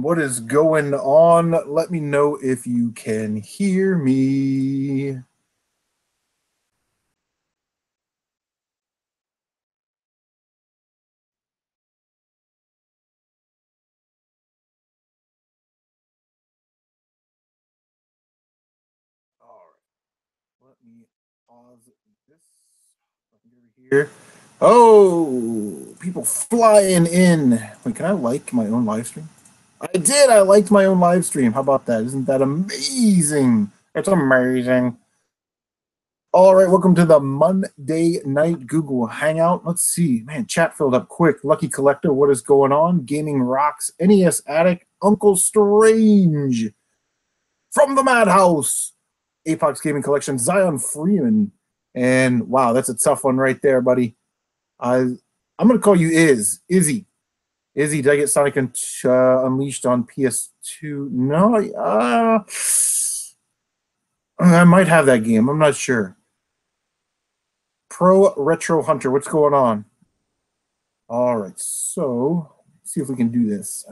What is going on? Let me know if you can hear me. All right. Let me pause this. Here. Oh, people flying in. Wait, can I like my own live stream? I did. I liked my own live stream. How about that? Isn't that amazing? It's amazing. All right, welcome to the Monday night Google Hangout. Let's see. Man, chat filled up quick. Lucky Collector, what is going on? Gaming Rocks, NES Addict, Uncle Strange, From the Madhouse, Apoc's Gaming Collection, Zion Freeman. And wow, that's a tough one right there, buddy. I'm going to call you Izzy. Izzy, did I get Sonic Unleashed on PS2? No, I might have that game. I'm not sure. Pro Retro Hunter, what's going on? All right, so let's see if we can do this.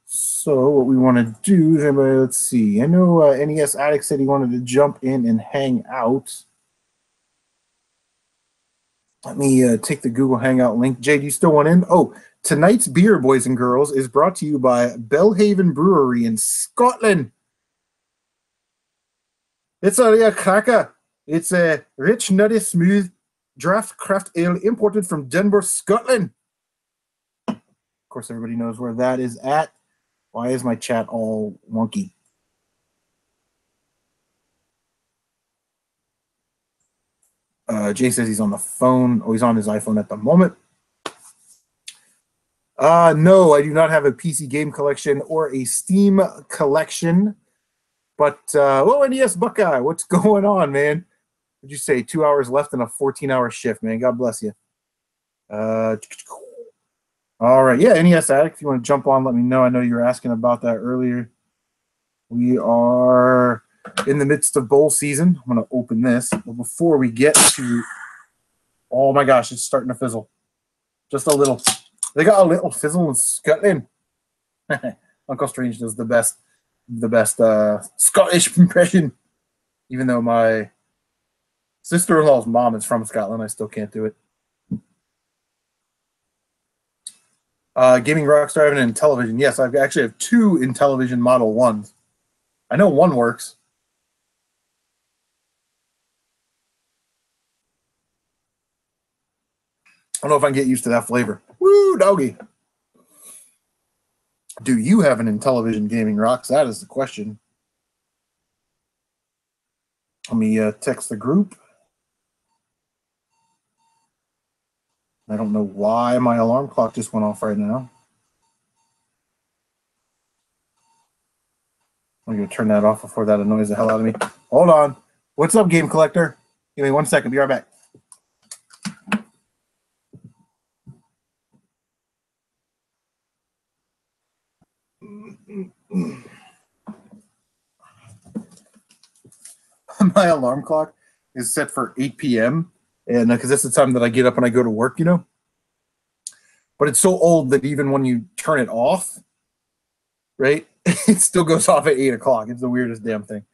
So what we want to do is, let's see. I know NES Addict said he wanted to jump in and hang out. Let me take the Google Hangout link. Jay, do you still want in? Oh, tonight's beer, boys and girls, is brought to you by Belhaven Brewery in Scotland. It's a real cracker. It's a rich, nutty, smooth draft craft ale imported from Denver, Scotland. Of course, everybody knows where that is at. Why is my chat all wonky? Jay says he's on the phone. Oh, he's on his iPhone at the moment. No, I do not have a PC game collection or a Steam collection. But, oh, NES Buckeye, what's going on, man? What'd you say? 2 hours left in a 14-hour shift, man. God bless you. All right. Yeah, NES Addict, if you want to jump on, let me know. I know you were asking about that earlier. We are in the midst of bowl season. I'm going to open this. But before we get to... Oh, my gosh, it's starting to fizzle. Just a little. They got a little fizzle in Scotland. Uncle Strange does the best Scottish impression. Even though my sister-in-law's mom is from Scotland, I still can't do it. Gaming Rockstar having an Intellivision. Yes, I actually have two Intellivision Model 1s. I know one works. I don't know if I can get used to that flavor. Woo, doggy. Do you have an Intellivision, Gaming Rocks? That is the question. Let me text the group. I don't know why my alarm clock just went off right now. I'm going to turn that off before that annoys the hell out of me. Hold on. What's up, Game Collector? Give me 1 second. Be right back. My alarm clock is set for 8 p.m. and because that's the time that I get up and I go to work, you know. But it's so old that even when you turn it off, right, it still goes off at 8 o'clock. It's the weirdest damn thing.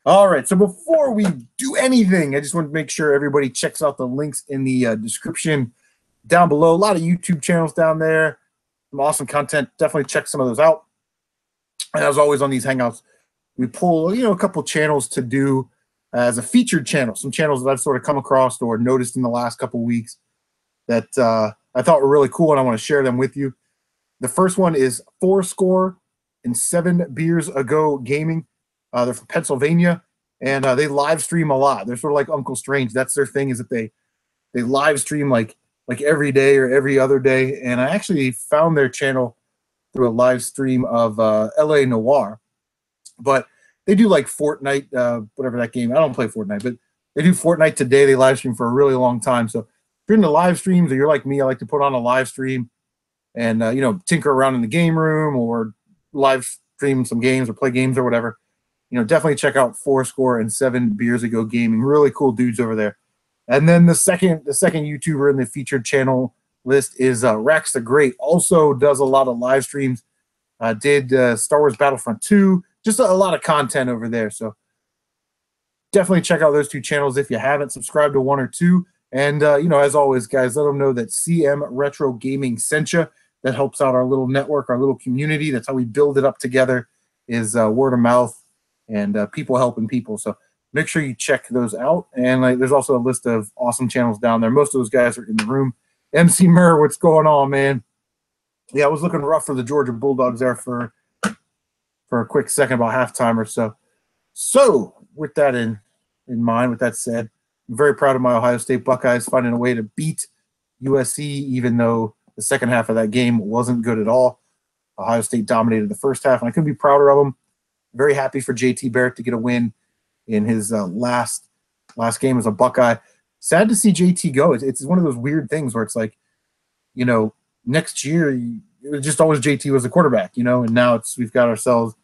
All right, so before we do anything, I just want to make sure everybody checks out the links in the description down below. A lot of YouTube channels down there, some awesome content. Definitely check some of those out. And as always on these Hangouts, we pull, a couple channels to do as a featured channel. Some channels that I've sort of come across or noticed in the last couple of weeks that I thought were really cool, and I want to share them with you. The first one is 4 and 7 Beers Ago Gaming. They're from Pennsylvania, and they live stream a lot. They're sort of like Uncle Strange. That's their thing, is that they live stream like every day or every other day. And I actually found their channel through a live stream of LA Noir. But they do like Fortnite, whatever that game. I don't play Fortnite, but they do Fortnite today. They live stream for a really long time. So if you're into live streams or you're like me, I like to put on a live stream and, tinker around in the game room or live stream some games or play games or whatever. Definitely check out 4 and 7 Beers Ago Gaming. Really cool dudes over there. And then the second YouTuber in the featured channel list is Rax the Great. Also does a lot of live streams. Did Star Wars Battlefront 2. Just a lot of content over there. So definitely check out those two channels if you haven't. Subscribe to one or two. And, you know, as always, guys, let them know that CaptNRetro Gaming sent you. That helps out our little network, our little community. That's how we build it up together, is word of mouth and people helping people. So make sure you check those out. And there's also a list of awesome channels down there. Most of those guys are in the room. Emceemer, what's going on, man? Yeah, I was looking rough for the Georgia Bulldogs there for a quick second, about halftime or so. So with that in mind, with that said, I'm very proud of my Ohio State Buckeyes finding a way to beat USC, even though the second half of that game wasn't good at all. Ohio State dominated the first half, and I couldn't be prouder of them. Very happy for JT Barrett to get a win in his last game as a Buckeye. Sad to see JT go. It's one of those weird things where it's like, you know, next year it was just always JT was the quarterback, you know, and now we've got ourselves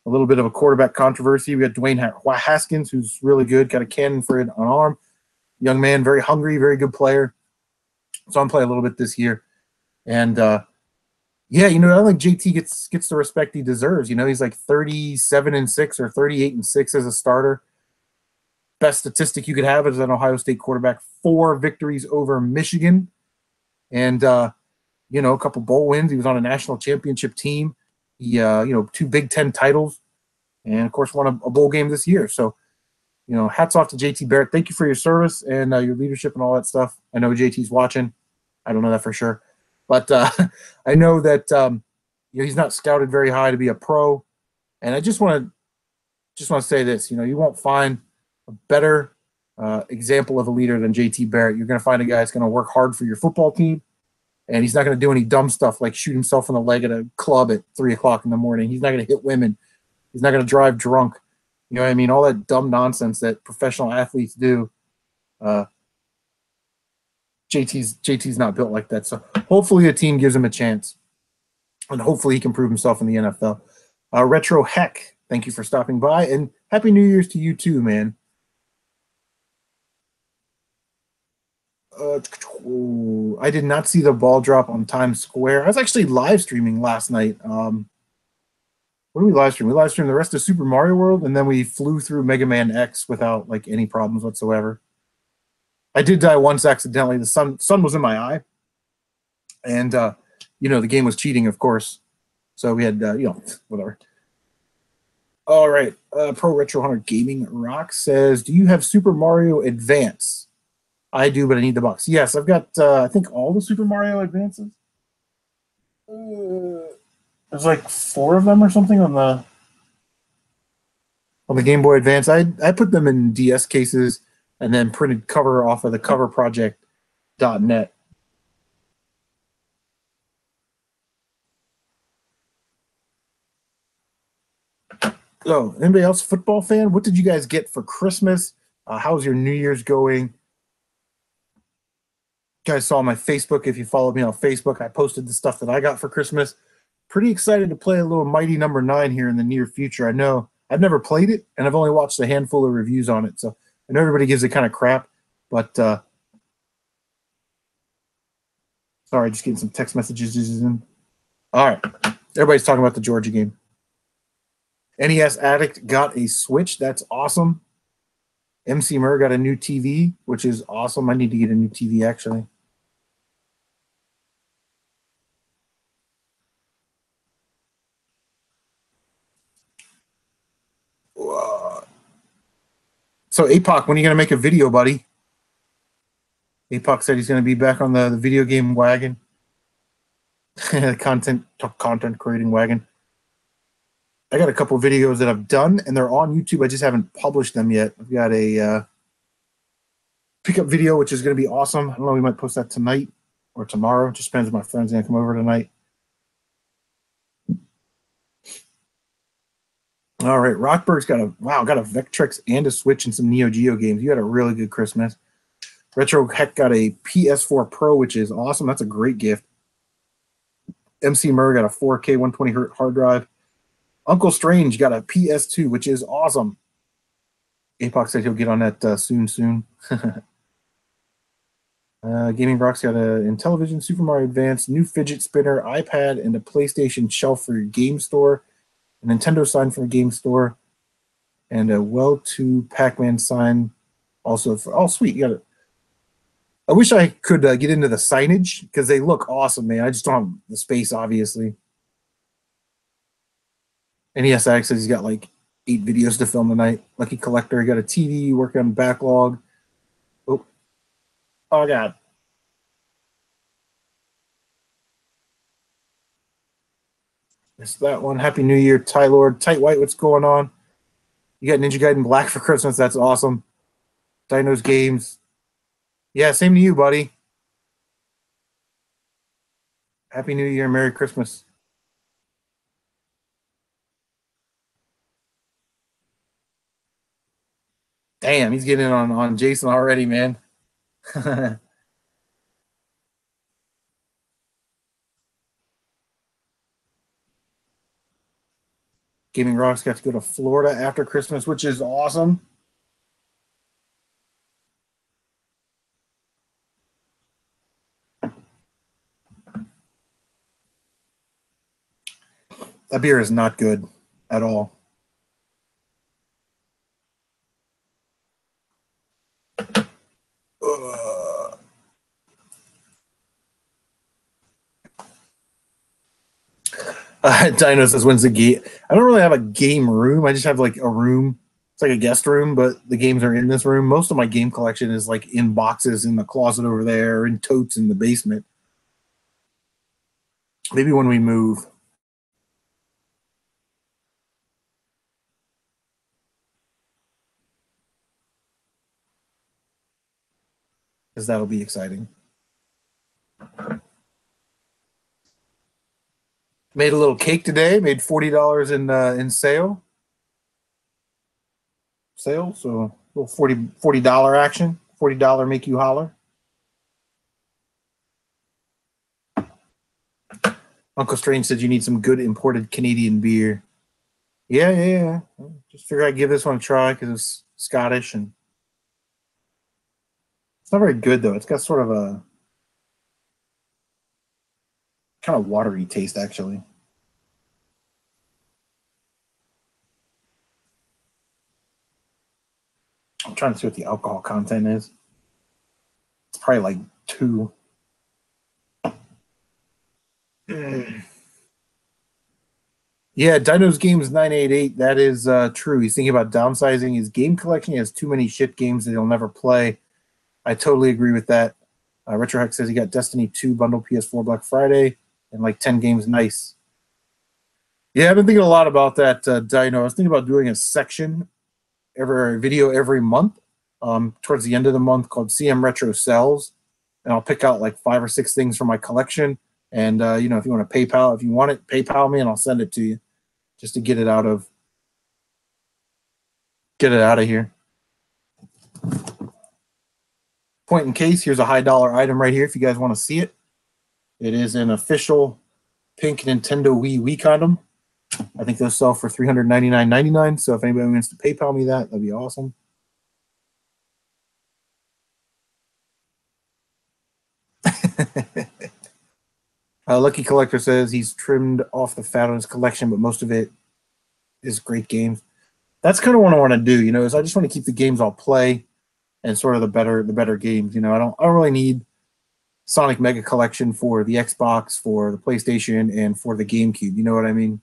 a little bit of a quarterback controversy. We got Dwayne Haskins, who's really good, got a cannon for an arm. Young man, very hungry, very good player. So I'm playing a little bit this year. And, yeah, you know, I don't think JT gets the respect he deserves. You know, he's like 37-6 or 38-6 as a starter. Best statistic you could have is an Ohio State quarterback, 4 victories over Michigan. And, you know, a couple bowl wins. He was on a national championship team. He, you know, 2 Big Ten titles. And, of course, won a bowl game this year. So, you know, hats off to JT Barrett. Thank you for your service and your leadership and all that stuff. I know JT's watching. I don't know that for sure. But I know that you know, he's not scouted very high to be a pro, and I just want to say this: you know, you won't find a better example of a leader than JT Barrett. You're going to find a guy that's going to work hard for your football team, and he's not going to do any dumb stuff like shoot himself in the leg at a club at 3 o'clock in the morning. He's not going to hit women. He's not going to drive drunk. You know what I mean? All that dumb nonsense that professional athletes do. JT's not built like that. So hopefully a team gives him a chance, and hopefully he can prove himself in the NFL. Retro Heck, thank you for stopping by, and Happy New Year's to you too, man. I did not see the ball drop on Times Square. I was actually live streaming last night. What did we live stream? We live streamed the rest of Super Mario World, and then we flew through Mega Man X without like any problems whatsoever. I did die once accidentally. The sun was in my eye, and you know, the game was cheating, of course. So we had you know, whatever. All right, Pro Retro Hunter Gaming Rock says, "Do you have Super Mario Advance?" I do, but I need the box. Yes, I've got I think all the Super Mario Advances. There's like 4 of them or something on the Game Boy Advance. I put them in DS cases and then printed cover off of the coverproject.net. So, anybody else football fan? What did you guys get for Christmas? How's your New Year's going? You guys saw my Facebook. If you followed me on Facebook, I posted the stuff that I got for Christmas. Pretty excited to play a little Mighty Number 9 here in the near future. I know I've never played it, and I've only watched a handful of reviews on it, so I know everybody gives it kind of crap, but sorry, just getting some text messages in. All right, everybody's talking about the Georgia game. NES Addict got a Switch. That's awesome. Emceemer got a new TV, which is awesome. I need to get a new TV, actually. So, Apoc, when are you going to make a video, buddy? Apoc said he's going to be back on the video game wagon. content creating wagon. I got a couple of videos that I've done, and they're on YouTube. I just haven't published them yet. I've got a pickup video, which is going to be awesome. I don't know, we might post that tonight or tomorrow. It just depends if my friend's going to come over tonight. All right, Rotbergs got a Vectrex and a Switch and some Neo Geo games. You had a really good Christmas. Retro Heck got a PS4 Pro, which is awesome. That's a great gift. Emceemer got a 4K 120Hz hard drive. Uncle Strange got a PS2, which is awesome. Apoc said he'll get on that soon. Gaming Rock's got a Intellivision, Super Mario Advance, new fidget spinner, iPad, and a PlayStation shelf for your game store. A Nintendo sign for a game store. And a Well2 Pac-Man sign also for, oh, sweet. You got it. I wish I could get into the signage because they look awesome, man. I just don't have the space, obviously. NES Addict says he's got like 8 videos to film tonight. Lucky Collector, got a TV, working on backlog. Oh, oh God. Missed that one. Happy New Year, Tylord. Tight White, what's going on? You got Ninja Gaiden Black for Christmas. That's awesome. Dino's Games. Yeah, same to you, buddy. Happy New Year, Merry Christmas. Damn, he's getting on Jason already, man. Gaming Rocks got to go to Florida after Christmas, which is awesome. That beer is not good at all. Dino says, when's the game? I don't really have a game room. I just have like a room. It's like a guest room, but the games are in this room. Most of my game collection is like in boxes in the closet over there, in totes in the basement. Maybe when we move. Because that'll be exciting. Made a little cake today. Made $40 in sale. So a little $40 action. $40 make you holler. Uncle Strange said you need some good imported Canadian beer. Yeah. Just figure I'd give this one a try because it's Scottish and it's not very good though. It's got sort of a kind of watery taste actually. I'm trying to see what the alcohol content is. It's probably like 2. Yeah, Dino's Games 988. That is true. He's thinking about downsizing his game collection. He has too many shit games that he'll never play. I totally agree with that. Retrohex says he got Destiny 2 bundle PS4 Black Friday and like 10 games. Nice. Yeah, I've been thinking a lot about that, Dino. I was thinking about doing a section, every video every month, towards the end of the month called CM Sells, and I'll pick out like 5 or 6 things from my collection. And you know, if you want to PayPal, if you want it, PayPal me, and I'll send it to you, just to get it out of here. Point in case, here's a high dollar item right here. If you guys want to see it, it is an official pink Nintendo Wii condom. I think those sell for $399.99. So if anybody wants to PayPal me that, that'd be awesome. Lucky Collector says he's trimmed off the fat on his collection, but most of it is great games. That's kind of what I want to do, you know, is I just want to keep the games I'll play and sort of the better games. You know, I don't really need Sonic Mega Collection for the Xbox, for the PlayStation, and for the GameCube. You know what I mean?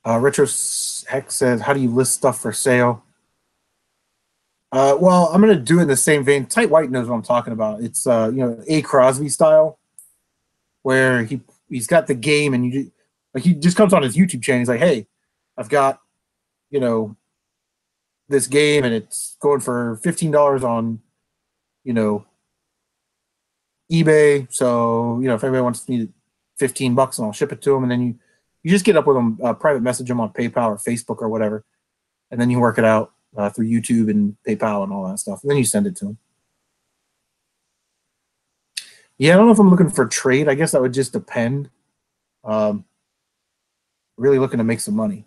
Retro Hex says, how do you list stuff for sale? Well, I'm going to do it in the same vein. Tight White knows what I'm talking about. It's, you know, A. Crosby style, where he's got the game and he just comes on his YouTube channel. He's like, hey, I've got, you know, this game and it's going for $15 on, you know, eBay. So, you know, if anybody wants me $15 and I'll ship it to them, and then you just get up with them, private message them on PayPal or Facebook or whatever, and then you work it out through YouTube and PayPal and all that stuff. And then you send it to them. Yeah, I don't know if I'm looking for trade. I guess that would just depend. Really looking to make some money.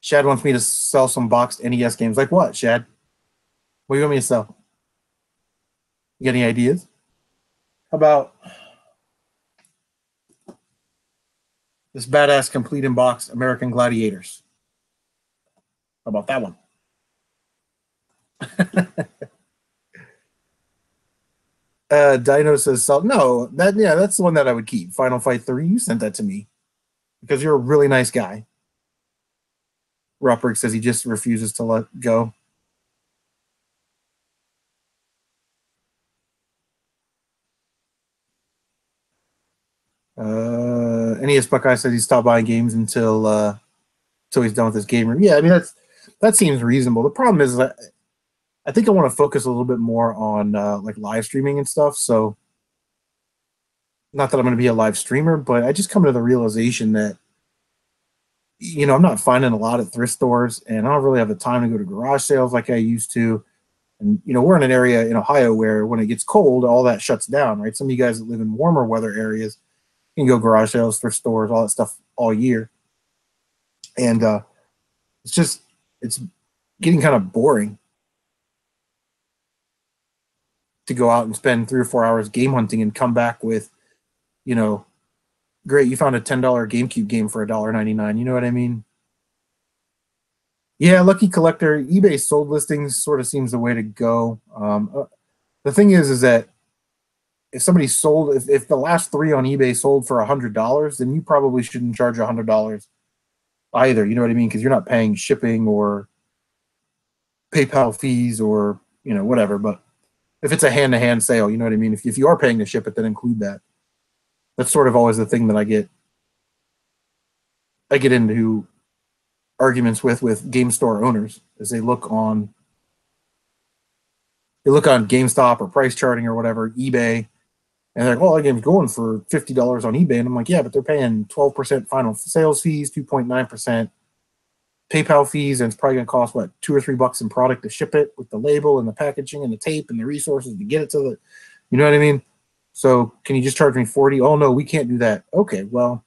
Shad wants me to sell some boxed NES games. Like what, Shad? What do you want me to sell? You got any ideas? How about this badass complete in box American Gladiators? How about that one? Dino says, no, that's the one that I would keep. Final Fight 3, you sent that to me because you're a really nice guy. Rotberg says he just refuses to let go. NES Buckeye says he stopped buying games until he's done with his gamer. Yeah, I mean that seems reasonable. The problem is that I think I want to focus a little bit more on like live streaming and stuff. So not that I'm going to be a live streamer, but I just come to the realization that I'm not finding a lot at thrift stores, and I don't really have the time to go to garage sales like I used to. And we're in an area in Ohio where when it gets cold, all that shuts down, right? Some of you guys that live in warmer weather areas can go garage sales, thrift stores, all that stuff all year. And it's getting kind of boring to go out and spend 3 or 4 hours game hunting and come back with, great, you found a $10 GameCube game for $1.99. You know what I mean? Yeah, Lucky Collector, eBay sold listings sort of seems the way to go. The thing is that if somebody sold, if the last 3 on eBay sold for $100, then you probably shouldn't charge $100 either. You know what I mean? Because you're not paying shipping or PayPal fees or whatever. But if it's a hand-to-hand sale, you know what I mean? If you are paying to ship it, then include that. That's sort of always the thing that I get into arguments with game store owners, is they look on GameStop or price charting or whatever, eBay, and they're like, well, that game's going for $50 on eBay. And I'm like, yeah, but they're paying 12% final sales fees, 2.9% PayPal fees, and it's probably going to cost, what, $2 or $3 in product to ship it with the label and the packaging and the tape and the resources to get it to the, you know what I mean? So can you just charge me $40? Oh, no, we can't do that. Okay, well,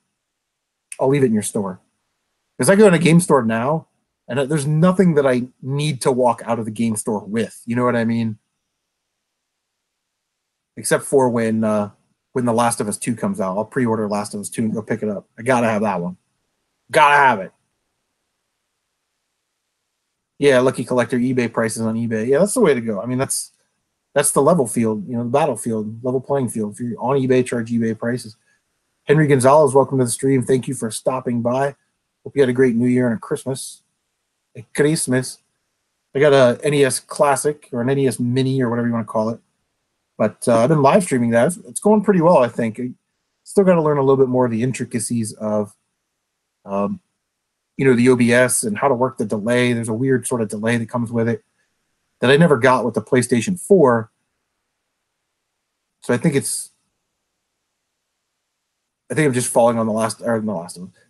I'll leave it in your store. Because I go in a game store now, and there's nothing that I need to walk out of the game store with. You know what I mean? Except for when The Last of Us 2 comes out. I'll pre-order Last of Us 2 and go pick it up. I gotta have that one. Gotta have it. Yeah, Lucky Collector, eBay prices on eBay. Yeah, that's the way to go. I mean, that's the level field, the battlefield, level playing field. If you're on eBay, charge eBay prices. Henry Gonzalez, welcome to the stream. Thank you for stopping by. Hope you had a great New Year and a Christmas. A Christmas. I got a NES Classic or an NES Mini or whatever you want to call it. But I've been live streaming that. It's going pretty well, I think. I still got to learn a little bit more of the intricacies of, the OBS and how to work the delay. There's a weird sort of delay that comes with it that I never got with the PlayStation 4. So I think I'm just falling on the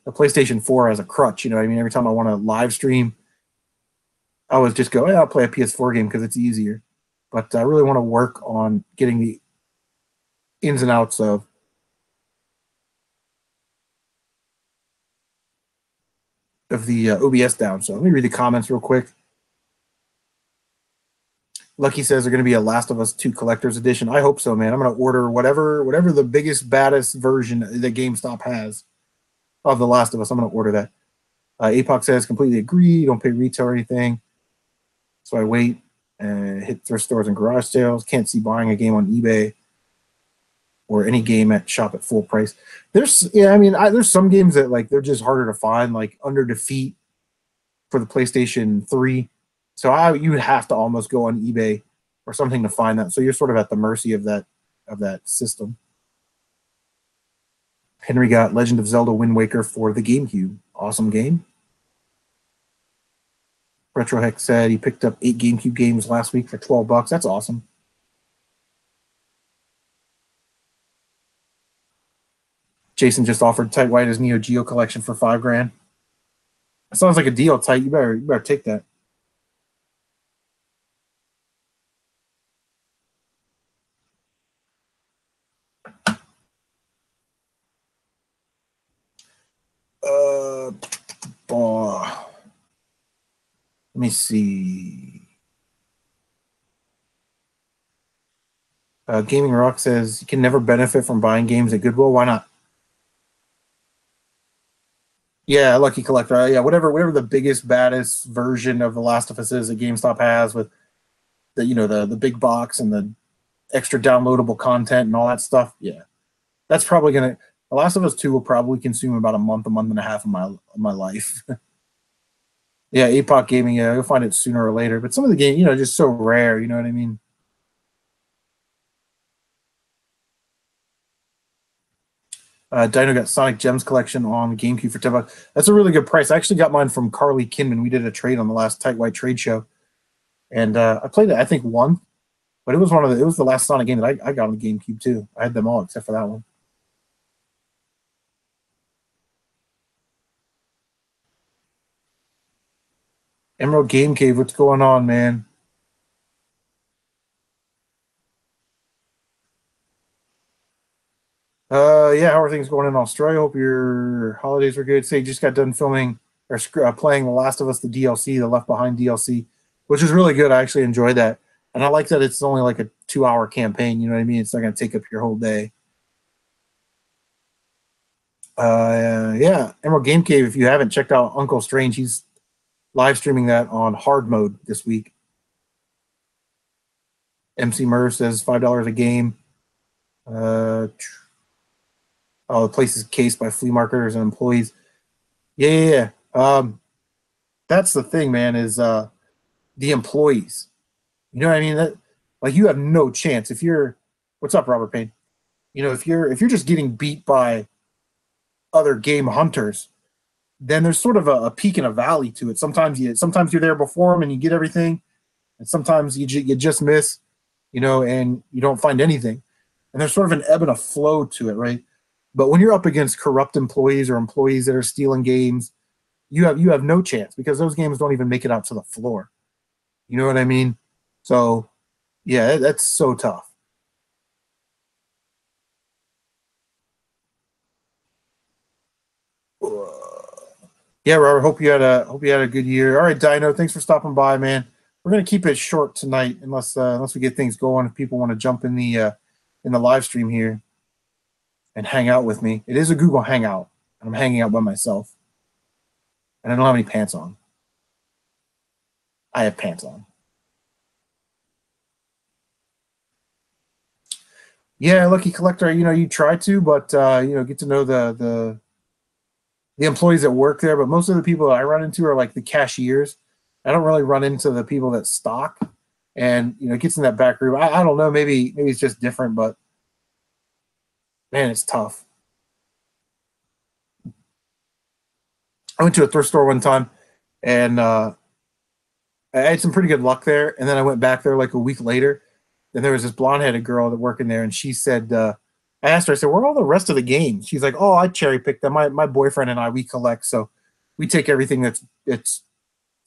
PlayStation 4 as a crutch. You know what I mean? Every time I want to live stream, I always just go, I'll play a PS4 game because it's easier. But I really want to work on getting the ins and outs of the OBS down. So let me read the comments real quick. Lucky says they're going to be a Last of Us 2 Collector's Edition. I hope so, man. I'm going to order whatever the biggest, baddest version that GameStop has of The Last of Us. I'm going to order that. Apoc says, completely agree. Don't pay retail or anything. So I wait and hit thrift stores and garage sales. Can't see buying a game on eBay or any game at shop at full price. There's some games that they're just harder to find, like Under Defeat for the PlayStation 3. So you would have to almost go on eBay or something to find that. So you're sort of at the mercy of that system. Henry got Legend of Zelda Wind Waker for the GameCube. Awesome game. RetroHex said he picked up 8 GameCube games last week for $12. That's awesome. Jason just offered Tight White his Neo Geo collection for $5,000. That sounds like a deal, Tight. You better take that. Let me see. Gaming Rock says you can never benefit from buying games at Goodwill. Why not? Yeah, Lucky Collector. Yeah, whatever the biggest, baddest version of The Last of Us is that GameStop has with the the big box and the extra downloadable content and all that stuff. Yeah, that's probably gonna. The Last of Us 2 will probably consume about a month and a half of my life. Yeah, Apoc Gaming. Yeah, you'll find it sooner or later. But some of the games, just so rare. You know what I mean? Dino got Sonic Gems collection on GameCube for $10. That's a really good price. I actually got mine from Carli Kinman. We did a trade on the last Tight White trade show, and I played it. I think once, but it was it was the last Sonic game that I got on the GameCube too. I had them all except for that one. Emerald Game Cave, what's going on, man? Yeah, how are things going in Australia? Hope your holidays were good. Say, you just got done filming or playing The Last of Us, the DLC, the Left Behind DLC, which is really good. I actually enjoyed that, and I like that it's only like a 2-hour campaign. You know what I mean? It's not going to take up your whole day. Yeah, Emerald Game Cave. If you haven't checked out Uncle Strange, he's live streaming that on hard mode this week. Emceemer says $5 a game. The place is cased by flea marketers and employees. Yeah. That's the thing, man, is the employees. You know what I mean? That, like, you have no chance if you're. What's up, Robert Payne? If you're just getting beat by other game hunters, then there's sort of a peak and a valley to it. Sometimes you're there before them and you get everything, and sometimes you just miss, and you don't find anything. And there's sort of an ebb and a flow to it, right? But when you're up against corrupt employees or employees that are stealing games, you have no chance because those games don't even make it out to the floor. You know what I mean? So, yeah, that's so tough. Yeah, Robert. Hope you had a good year. All right, Dino. Thanks for stopping by, man. We're gonna keep it short tonight, unless we get things going. If people want to jump in the live stream here and hang out with me, it is a Google Hangout, and I'm hanging out by myself, and I don't have any pants on. I have pants on. Yeah, Lucky Collector. You try to, but get to know the employees that work there. But most of the people that I run into are like the cashiers. I don't really run into the people that stock, and it gets in that back room. I don't know. Maybe it's just different, but man, it's tough. I went to a thrift store one time, and I had some pretty good luck there. And then I went back there like a week later, and there was this blonde-headed girl that worked in there, and she said, I asked her, I said, where are all the rest of the games? She's like, oh, I cherry-picked them. My boyfriend and I, we collect, so we take everything that's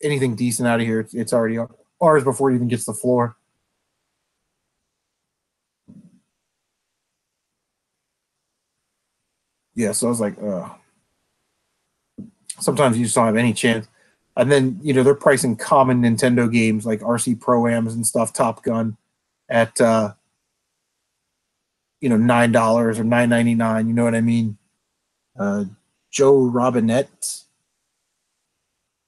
anything decent out of here. It's already ours before it even gets to the floor. Yeah, so I was like, ugh. Sometimes you just don't have any chance. And then, they're pricing common Nintendo games like RC Pro-Ams and stuff, Top Gun, at $9 or $9.99. You know what I mean? Joe Robinette.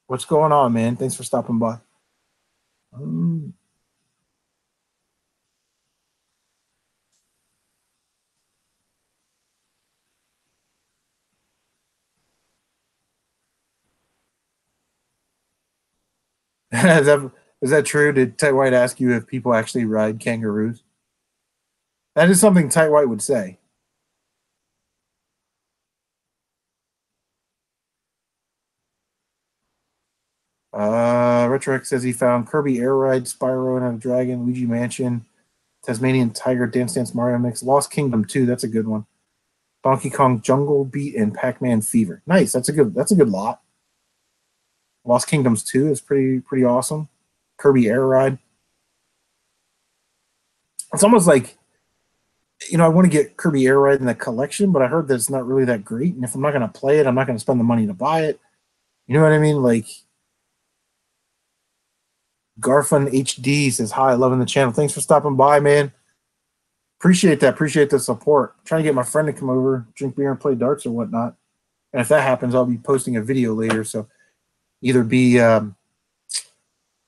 What's going on, man? Thanks for stopping by. Is that true? Did Tight White ask you if people actually ride kangaroos? That is something Tight White would say. Retrox says he found Kirby Air Ride, Spyro and a Dragon, Luigi Mansion, Tasmanian Tiger, Dance Dance Mario Mix, Lost Kingdom 2. That's a good one. Donkey Kong Jungle Beat and Pac-Man Fever. Nice. That's a good lot. Lost Kingdoms 2 is pretty awesome. Kirby Air Ride. It's almost like, I want to get Kirby Air Ride in the collection, but I heard that it's not really that great. And if I'm not going to play it, I'm not going to spend the money to buy it. You know what I mean? Like, Garfun HD says, hi, loving the channel. Thanks for stopping by, man. Appreciate that. Appreciate the support. I'm trying to get my friend to come over, drink beer, and play darts or whatnot. And if that happens, I'll be posting a video later. So either be my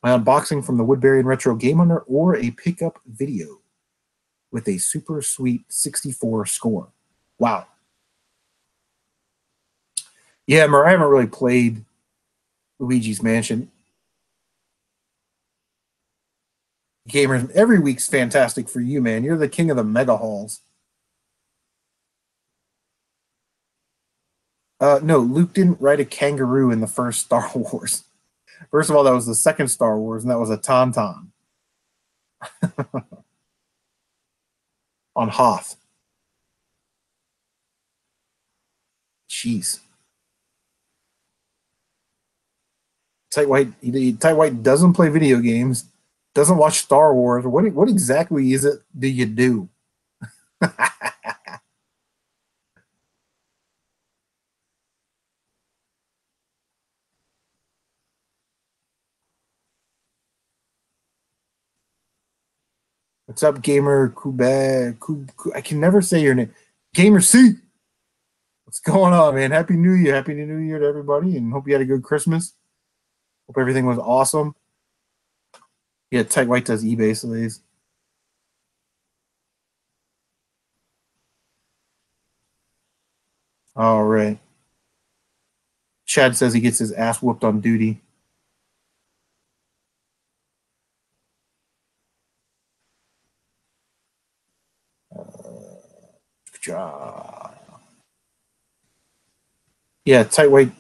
unboxing from the Woodbarion Retro Game Hunter or a pickup video with a super sweet 64 score. Wow. Yeah, I haven't really played Luigi's Mansion. Gamers, every week's fantastic for you, man. You're the king of the mega halls. No, Luke didn't ride a kangaroo in the first Star Wars. First of all, that was the second Star Wars, and that was a Tauntaun. On Hoth. Jeez. Tight White doesn't play video games, doesn't watch Star Wars. What exactly is it do you do? What's up, Gamer Kubek? I can never say your name. Gamer C. What's going on, man? Happy New Year. Happy New Year to everybody, and hope you had a good Christmas. Hope everything was awesome. Yeah, Tight White does eBay slays. All right. Chad says he gets his ass whooped on duty. Good job. Yeah, Tight White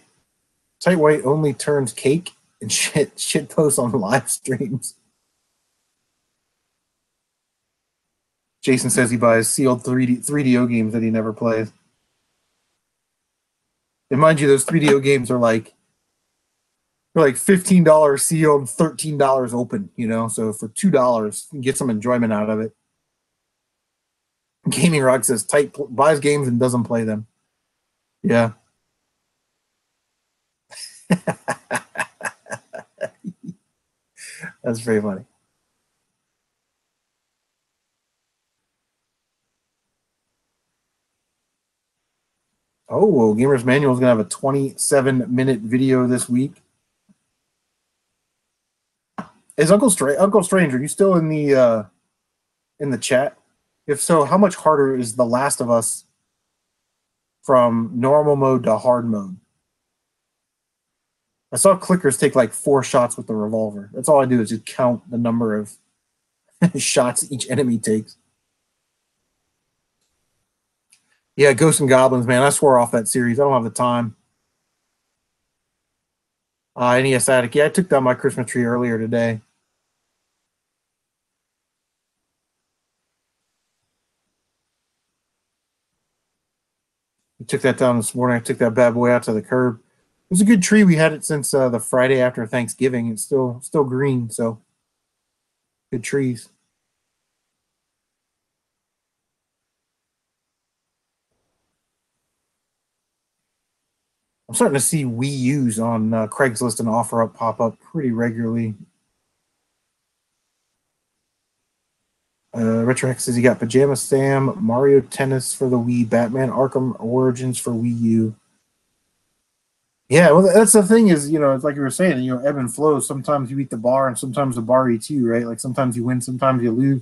only turns cake and shit posts on live streams. Jason says he buys sealed 3DO games that he never plays. And mind you, those 3DO games are like $15 sealed, $13 open, you know? So for $2, you can get some enjoyment out of it. Gaming Rock says Tight buys games and doesn't play them. Yeah. That's very funny. Oh, well, Gamer's Manual is going to have a 27-minute video this week. Is Uncle Stranger, are you still in the chat? If so, how much harder is The Last of Us from normal mode to hard mode? I saw clickers take like 4 shots with the revolver. That's all I do is just count the number of shots each enemy takes. Yeah, Ghosts and Goblins, man. I swore off that series. I don't have the time. NES Addict. Yeah, I took down my Christmas tree earlier today. I took that down this morning. I took that bad boy out to the curb. It was a good tree. We had it since the Friday after Thanksgiving. It's still green, so good trees. I'm starting to see Wii U's on Craigslist and OfferUp pop up pretty regularly. Retrohex says he got Pajama Sam, Mario Tennis for the Wii, Batman Arkham Origins for Wii U. Yeah, well, that's the thing is, you know, it's like you were saying, you know, ebb and flow. Sometimes you eat the bar and sometimes the bar eats you, right? Like sometimes you win, sometimes you lose.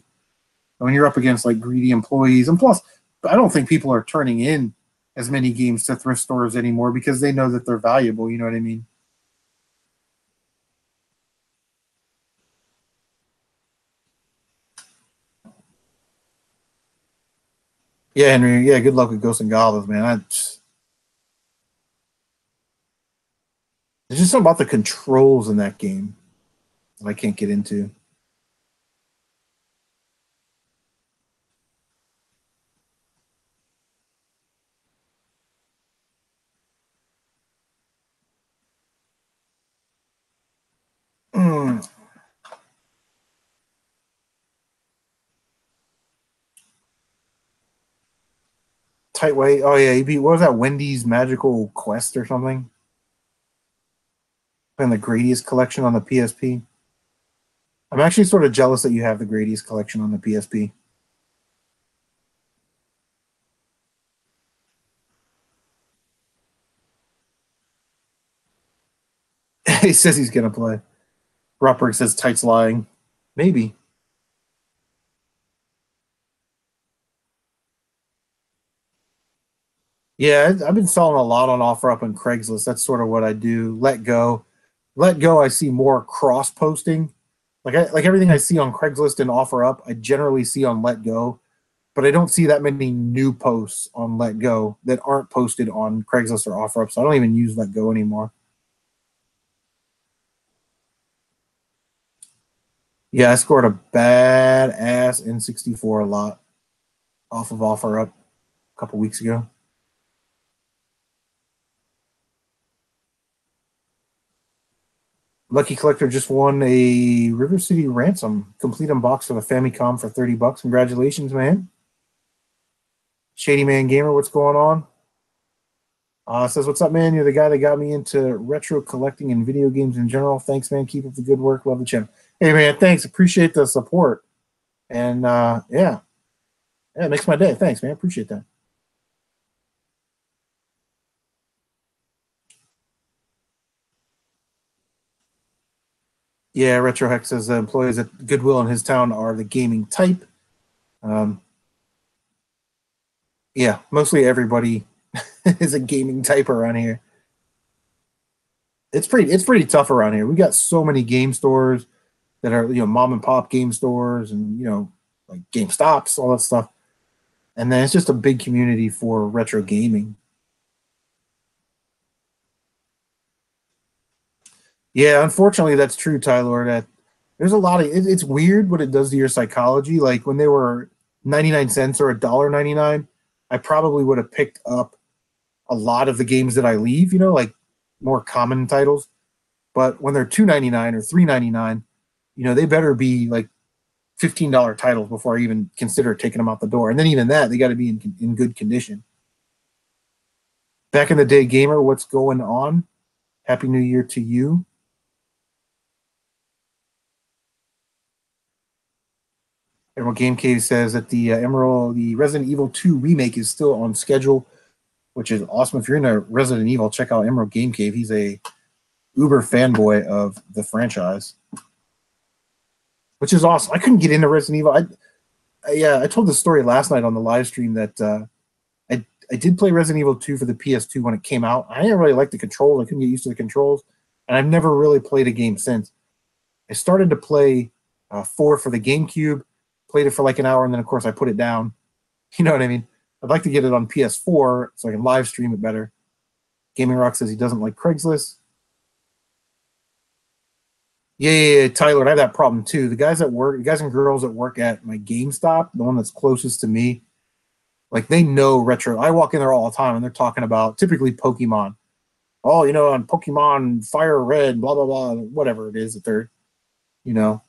And when you're up against like greedy employees, and plus, I don't think people are turning in as many games to thrift stores anymore because they know that they're valuable. You know what I mean? Yeah, Henry. Yeah, good luck with Ghosts and Goblins, man. There's just something about the controls in that game that I can't get into. Tight White. Oh yeah, he beat, what was that? Wendy's Magical Quest or something? And the Gradius collection on the PSP. I'm actually sort of jealous that you have the Grady's collection on the PSP. He says he's going to play. Rotberg says Tight's lying. Maybe. Yeah, I've been selling a lot on OfferUp and Craigslist. That's sort of what I do. Let Go. Let Go, I see more cross posting. Like everything I see on Craigslist and OfferUp, I generally see on Let Go, but I don't see that many new posts on Let Go that aren't posted on Craigslist or OfferUp. So I don't even use Let Go anymore. Yeah, I scored a badass N64 a lot off of OfferUp a couple weeks ago. Lucky Collector just won a River City Ransom complete unbox for the Famicom for $30. Congratulations, man. Shady Man Gamer, what's going on? Says, what's up, man? You're the guy that got me into retro collecting and video games in general. Thanks, man. Keep up the good work. Love the channel. Hey, man, thanks. Appreciate the support. And yeah, it makes my day. Thanks, man. Appreciate that. Yeah, Retro Hex says the employees at Goodwill in his town are the gaming type. Yeah, mostly everybody is a gaming type around here. It's pretty tough around here. We got so many game stores that are, you know, mom and pop game stores and, you know, like GameStops, all that stuff. And then it's just a big community for retro gaming. Yeah, unfortunately, that's true, Tylord. That there's a lot of it's weird what it does to your psychology. Like when they were 99 cents or $1.99, I probably would have picked up a lot of the games that I leave, you know, like more common titles. But when they're $2.99 or $3.99, you know, they better be like $15 titles before I even consider taking them out the door. And then even that, they got to be in good condition. Back in the day, gamer, what's going on? Happy New Year to you. Emerald Game Cave says that the Resident Evil 2 remake is still on schedule, which is awesome. If you're into Resident Evil, check out Emerald Game Cave. He's a uber fanboy of the franchise, which is awesome. I couldn't get into Resident Evil. I told the story last night on the live stream that I did play Resident Evil 2 for the PS2 when it came out. I didn't really like the controls. I couldn't get used to the controls, and I've never really played a game since. I started to play 4 for the GameCube, played it for like an hour, and then of course I put it down. You know what I mean? I'd like to get it on PS4 so I can live stream it better. Gaming Rock says he doesn't like Craigslist. Yeah, Tyler, I have that problem too. The guys at work, the guys and girls that work at my GameStop, the one that's closest to me, like they know retro. I walk in there all the time and they're talking about typically Pokemon. Oh, you know, on Pokemon Fire Red, blah blah blah, whatever it is that they're, you know.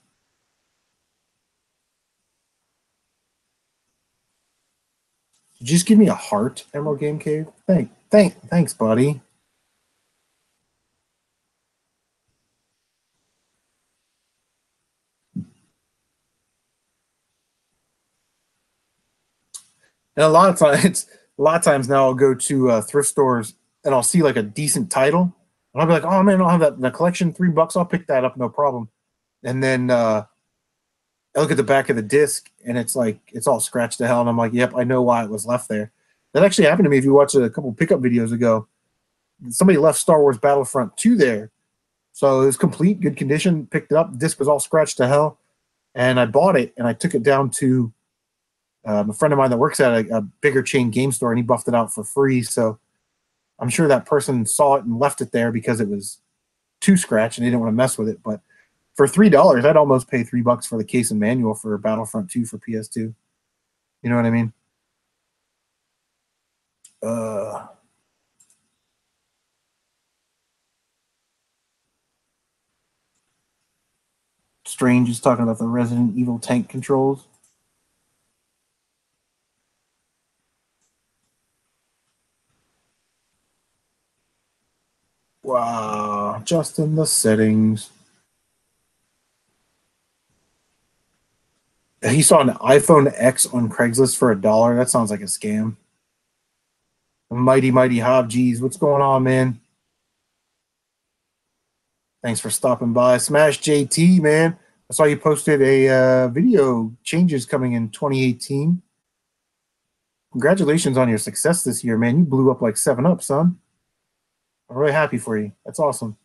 Did you just give me a heart, Emerald Game Cave? Thanks, buddy. And a lot of times now I'll go to thrift stores and I'll see like a decent title, and I'll be like, oh man, I'll have that in the collection, $3, I'll pick that up, no problem. And then I look at the back of the disc and it's like it's all scratched to hell, and I'm like, yep, I know why it was left there. That actually happened to me. If you watch a couple pickup videos ago, somebody left Star Wars Battlefront 2 there, so it was complete, good condition. Picked it up, the disc was all scratched to hell, and I bought it and I took it down to a friend of mine that works at a bigger chain game store, and he buffed it out for free. So I'm sure that person saw it and left it there because it was too scratched and they didn't want to mess with it. But for $3, I'd almost pay $3 for the case and manual for Battlefront 2 for PS2. You know what I mean? Strange is talking about the Resident Evil tank controls. Wow, just in the settings. He saw an iPhone X on Craigslist for $1. That sounds like a scam. Mighty Jav Geez, what's going on, man? Thanks for stopping by. Smash JT, man. I saw you posted a video changes coming in 2018. Congratulations on your success this year, man. You blew up like 7-Up, son. I'm really happy for you. That's awesome.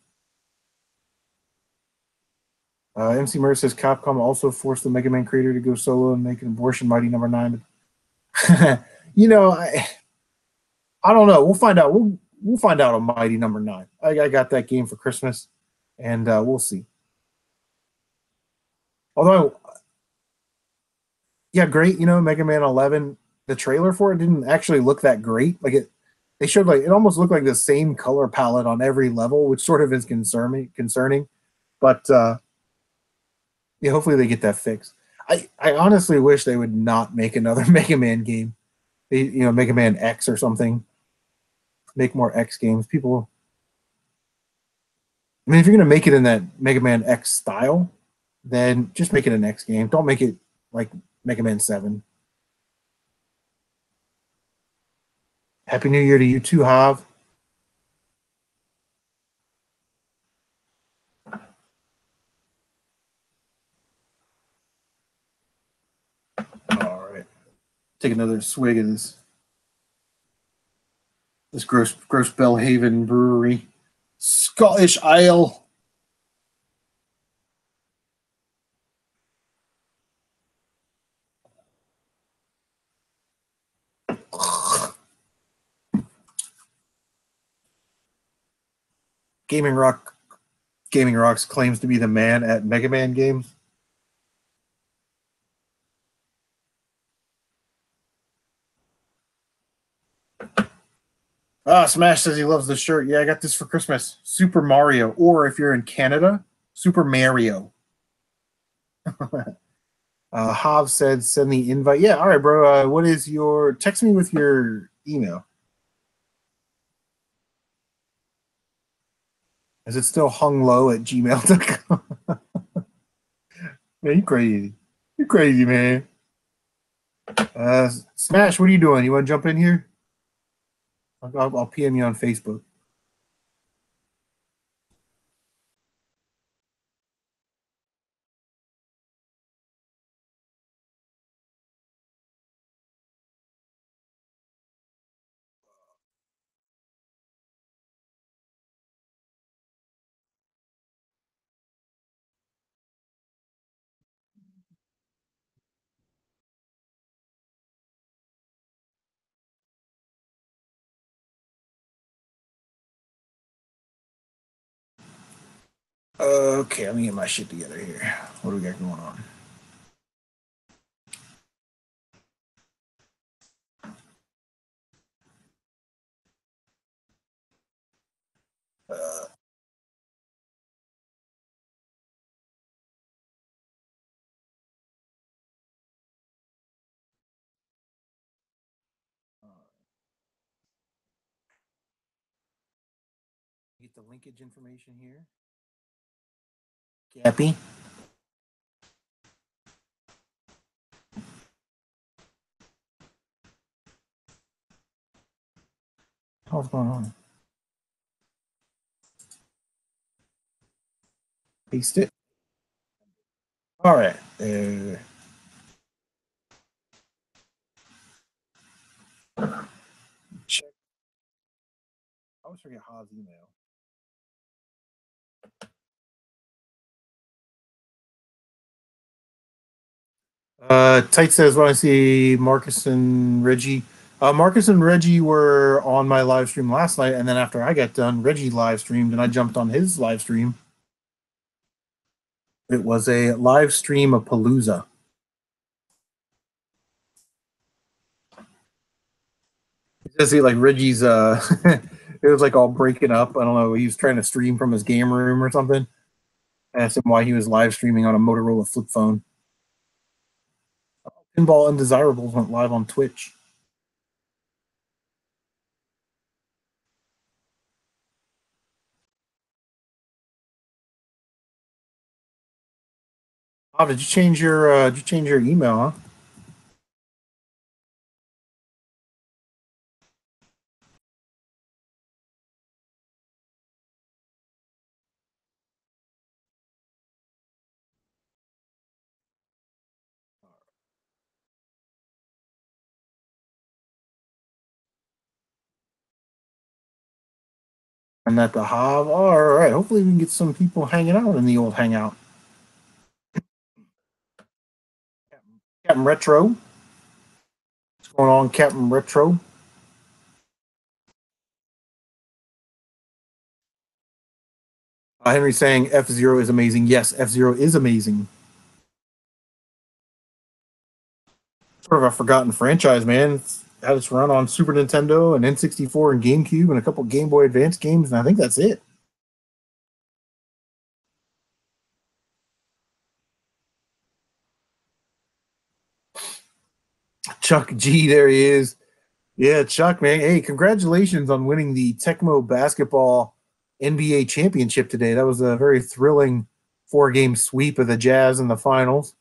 Emceemer says Capcom also forced the Mega Man creator to go solo and make an abortion Mighty number 9. You know, I don't know. We'll find out. We'll find out on Mighty number 9. I got that game for Christmas, and we'll see. Although, yeah, great. You know, Mega Man 11. The trailer for it didn't actually look that great. Like they showed like it almost looked like the same color palette on every level, which sort of is concerning. But yeah, hopefully they get that fixed. I honestly wish they would not make another Mega Man game. Mega Man X or something. Make more X games. People. I mean, if you're gonna make it in that Mega Man X style, then just make it an X game. Don't make it like Mega Man 7. Happy New Year to you too, Hav. All right. Take another swig of this gross Bellhaven Brewery. Scottish Ale. Gaming Rocks claims to be the man at Mega Man games. Smash says he loves the shirt. Yeah, I got this for Christmas. Super Mario. Or if you're in Canada, Super Mario. Hav said send the invite. Yeah, all right, bro. What is your text me with your email? Is it still hung low at gmail.com? Man, you crazy. You're crazy, man. Smash, what are you doing? You want to jump in here? I'll PM you on Facebook. Okay, let me get my shit together here. What do we got going on? Get the linkage information here. Cappy. What's going on? Paste it. All right. Check. I always forget Ha's email. Tight says, when I see Marcus and Reggie. Marcus and Reggie were on my live stream last night, and then after I got done, Reggie live streamed, and I jumped on his live stream. It was a live stream of Palooza. Just see, like Reggie's it was like all breaking up. I don't know. He was trying to stream from his game room or something. I asked him why he was live streaming on a Motorola flip phone. Pinball Undesirables went live on Twitch. Oh, did you change your email, huh? And at the Hob. All right. Hopefully we can get some people hanging out in the old Hangout. CaptNRetro. What's going on, CaptNRetro? Henry's saying F-Zero is amazing. Yes, F-Zero is amazing. Sort of a forgotten franchise, man. It's had its run on Super Nintendo and N64 and GameCube and a couple Game Boy Advance games, and I think that's it. Chuck G, there he is. Yeah, Chuck, man. Hey, congratulations on winning the Tecmo Basketball NBA Championship today. That was a very thrilling 4-game sweep of the Jazz in the finals.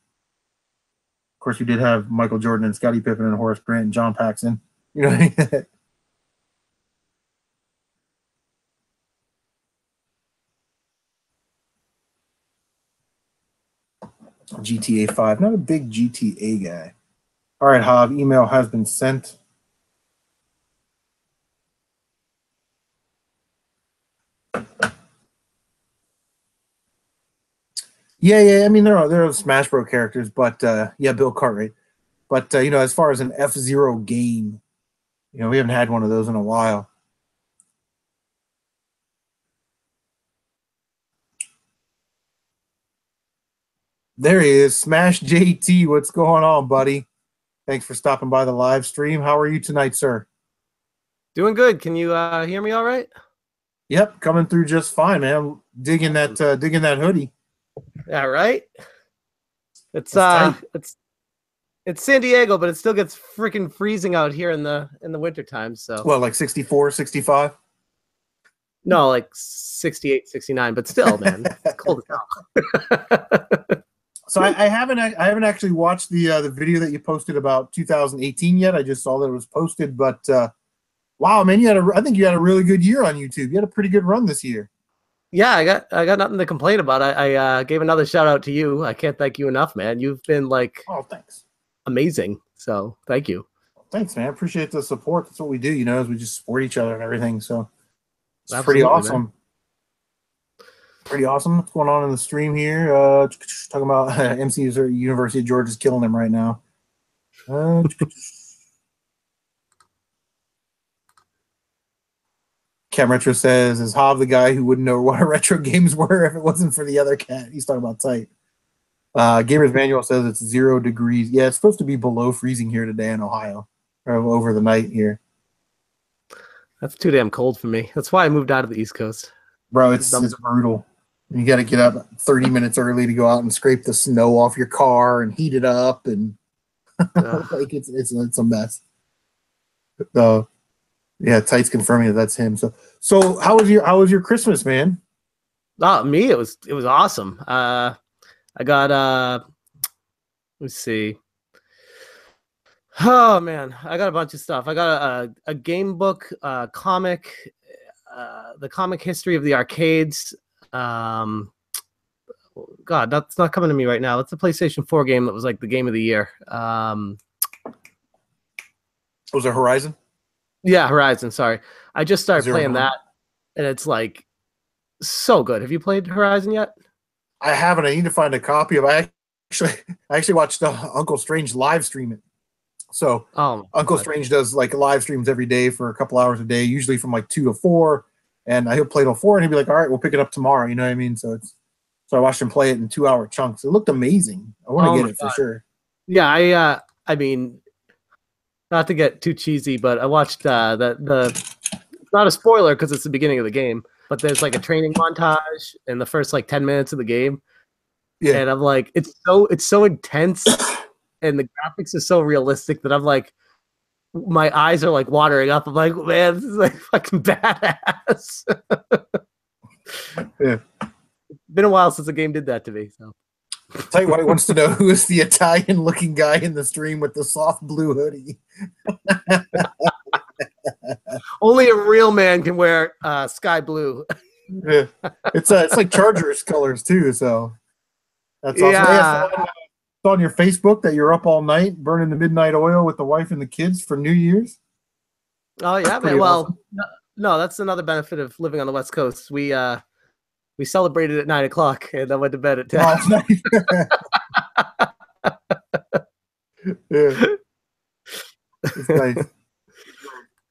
Of course, you did have Michael Jordan and Scottie Pippen and Horace Grant and John Paxson. You know, GTA 5. Not a big GTA guy. All right, Hob, email has been sent. Yeah. I mean, there are Smash Bros. Characters, but yeah, Bill Cartwright. But you know, as far as an F-Zero game, you know, we haven't had one of those in a while. There he is, Smash JT. What's going on, buddy? Thanks for stopping by the live stream. How are you tonight, sir? Doing good. Can you hear me all right? Yep, coming through just fine, man. Digging that hoodie. Yeah, right. It's San Diego, but it still gets freaking freezing out here in the winter time. So well, like 64, 65? No, like 68, 69, but still, man, it's cold as hell. So I haven't actually watched the video that you posted about 2018 yet. I just saw that it was posted, but wow, man, I think you had a really good year on YouTube. You had a pretty good run this year. Yeah, I got nothing to complain about. I gave another shout out to you. I can't thank you enough, man. You've been like, oh, thanks, amazing. So thank you. Thanks, man. I appreciate the support. That's what we do, you know, is we just support each other and everything. So it's Absolutely, pretty awesome. Man. Pretty awesome. What's going on in the stream here? Talking about MC's University of Georgia's killing him right now. CaptNRetro says, is Hob the guy who wouldn't know what retro games were if it wasn't for the other cat? He's talking about tight. Gamer's Manual says it's 0 degrees. Yeah, it's supposed to be below freezing here today in Ohio, or over the night here. That's too damn cold for me. That's why I moved out of the East Coast. Bro, it's brutal. You got to get up 30 minutes early to go out and scrape the snow off your car and heat it up, and like it's a mess. So yeah, Tight's confirming that that's him. So how was your Christmas, man? Oh, me, it was awesome. I got let's see. Oh man, I got a bunch of stuff. I got a game book, comic, the comic history of the arcades. God, that's not coming to me right now. It's a PlayStation 4 game that was like the game of the year. Was it Horizon? Yeah, Horizon. Sorry, I just started playing that, and it's like so good. Have you played Horizon yet? I haven't. I need to find a copy of it. I actually watched Uncle Strange live stream it. So Uncle Strange does like live streams every day for a couple hours a day, usually from like 2 to 4. And he'll play till 4, and he'll be like, "All right, we'll pick it up tomorrow." You know what I mean? So I watched him play it in 2-hour chunks. It looked amazing. I want to get it for sure. Yeah, I mean, not to get too cheesy, but I watched it's not a spoiler because it's the beginning of the game, but there's like a training montage in the first like 10 minutes of the game. Yeah, and I'm like, it's so intense, and the graphics are so realistic that I'm like, my eyes are like watering up. I'm like, man, this is like fucking badass. Yeah. Been a while since the game did that to me. So Tight White wants to know who is the Italian-looking guy in the stream with the soft blue hoodie. Only a real man can wear sky blue. Yeah. It's like Chargers colors too, so that's awesome. Yeah. It's on your Facebook that you're up all night burning the midnight oil with the wife and the kids for New Year's. Oh yeah, man. Well, no, that's another benefit of living on the West Coast. We celebrated at 9 o'clock and then went to bed at 10. Oh, nice. Yeah. It's nice.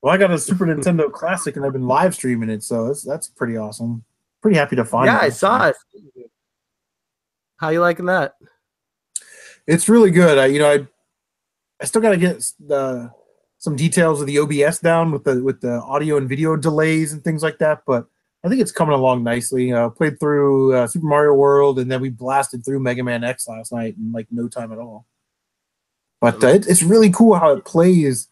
Well, I got a Super Nintendo Classic and I've been live streaming it, so that's pretty awesome. Pretty happy to find it. Yeah, I saw it. How you liking that? It's really good. I still got to get some details of the OBS down with the audio and video delays and things like that, but I think it's coming along nicely. Played through Super Mario World, and then we blasted through Mega Man X last night in like no time at all. But it's really cool how it plays.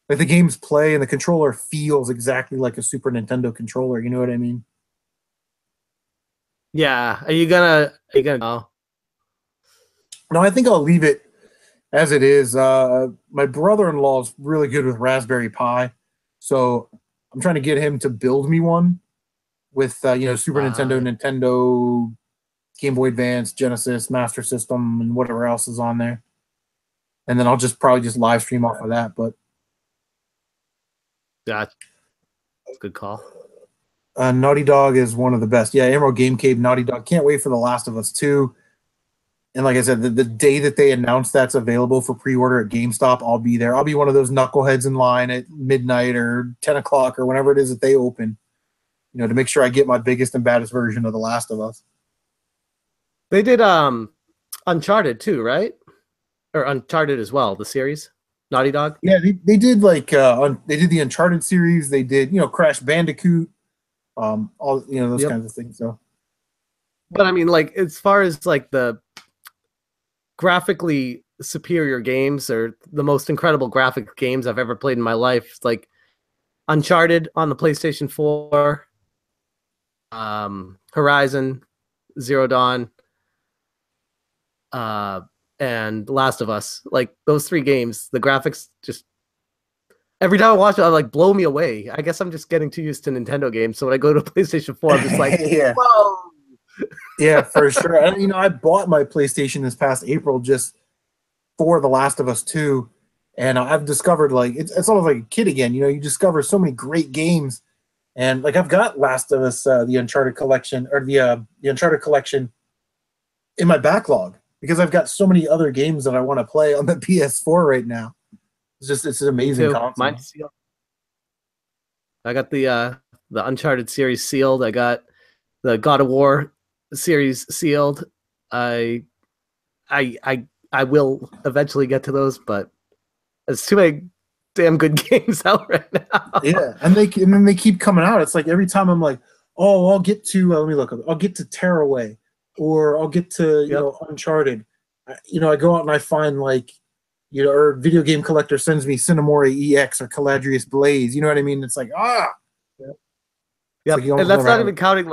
Like the games play, and the controller feels exactly like a Super Nintendo controller. You know what I mean? Yeah. Are you gonna? Oh. No, I think I'll leave it as it is. My brother-in-law is really good with Raspberry Pi, so I'm trying to get him to build me one with Super Nintendo, Nintendo, Game Boy Advance, Genesis, Master System, and whatever else is on there. And then I'll probably just live stream off of that. But yeah, good call. Naughty Dog is one of the best. Yeah, Emerald Game Cave, Naughty Dog. Can't wait for The Last of Us 2. And like I said, the day that they announce that's available for pre-order at GameStop, I'll be there. I'll be one of those knuckleheads in line at midnight or 10 o'clock or whenever it is that they open, to make sure I get my biggest and baddest version of The Last of Us. They did Uncharted too, right? Or Uncharted as well, the series, Naughty Dog. Yeah, they did they did the Uncharted series. They did Crash Bandicoot, all those kinds of things. So, but I mean, like as far as like the graphically superior games or the most incredible graphic games I've ever played in my life, it's like Uncharted on the PlayStation 4, Horizon Zero Dawn, and Last of Us. Like those three games, the graphics just every time I watch it, I like blow me away. I guess I'm just getting too used to Nintendo games, so when I go to PlayStation 4, I'm just like, yeah. Whoa. Yeah, for sure. And, I bought my PlayStation this past April just for The Last of Us 2, and I've discovered it's almost like a kid again. You discover so many great games, and like I've got Last of Us, the Uncharted collection, or the Uncharted collection in my backlog because I've got so many other games that I want to play on the PS4 right now. It's an amazing console. Mine's sealed. I got the Uncharted series sealed. I got the God of War series sealed. I will eventually get to those, but there's too many damn good games out right now. Yeah, and then they keep coming out. It's like every time I'm like, oh, I'll get to let me look. I'll get to Tearaway, or I'll get to Uncharted. I go out and I find or Video Game Collector sends me Cinemore EX or Caladrius Blaze. You know what I mean? It's like yeah, and that's not even counting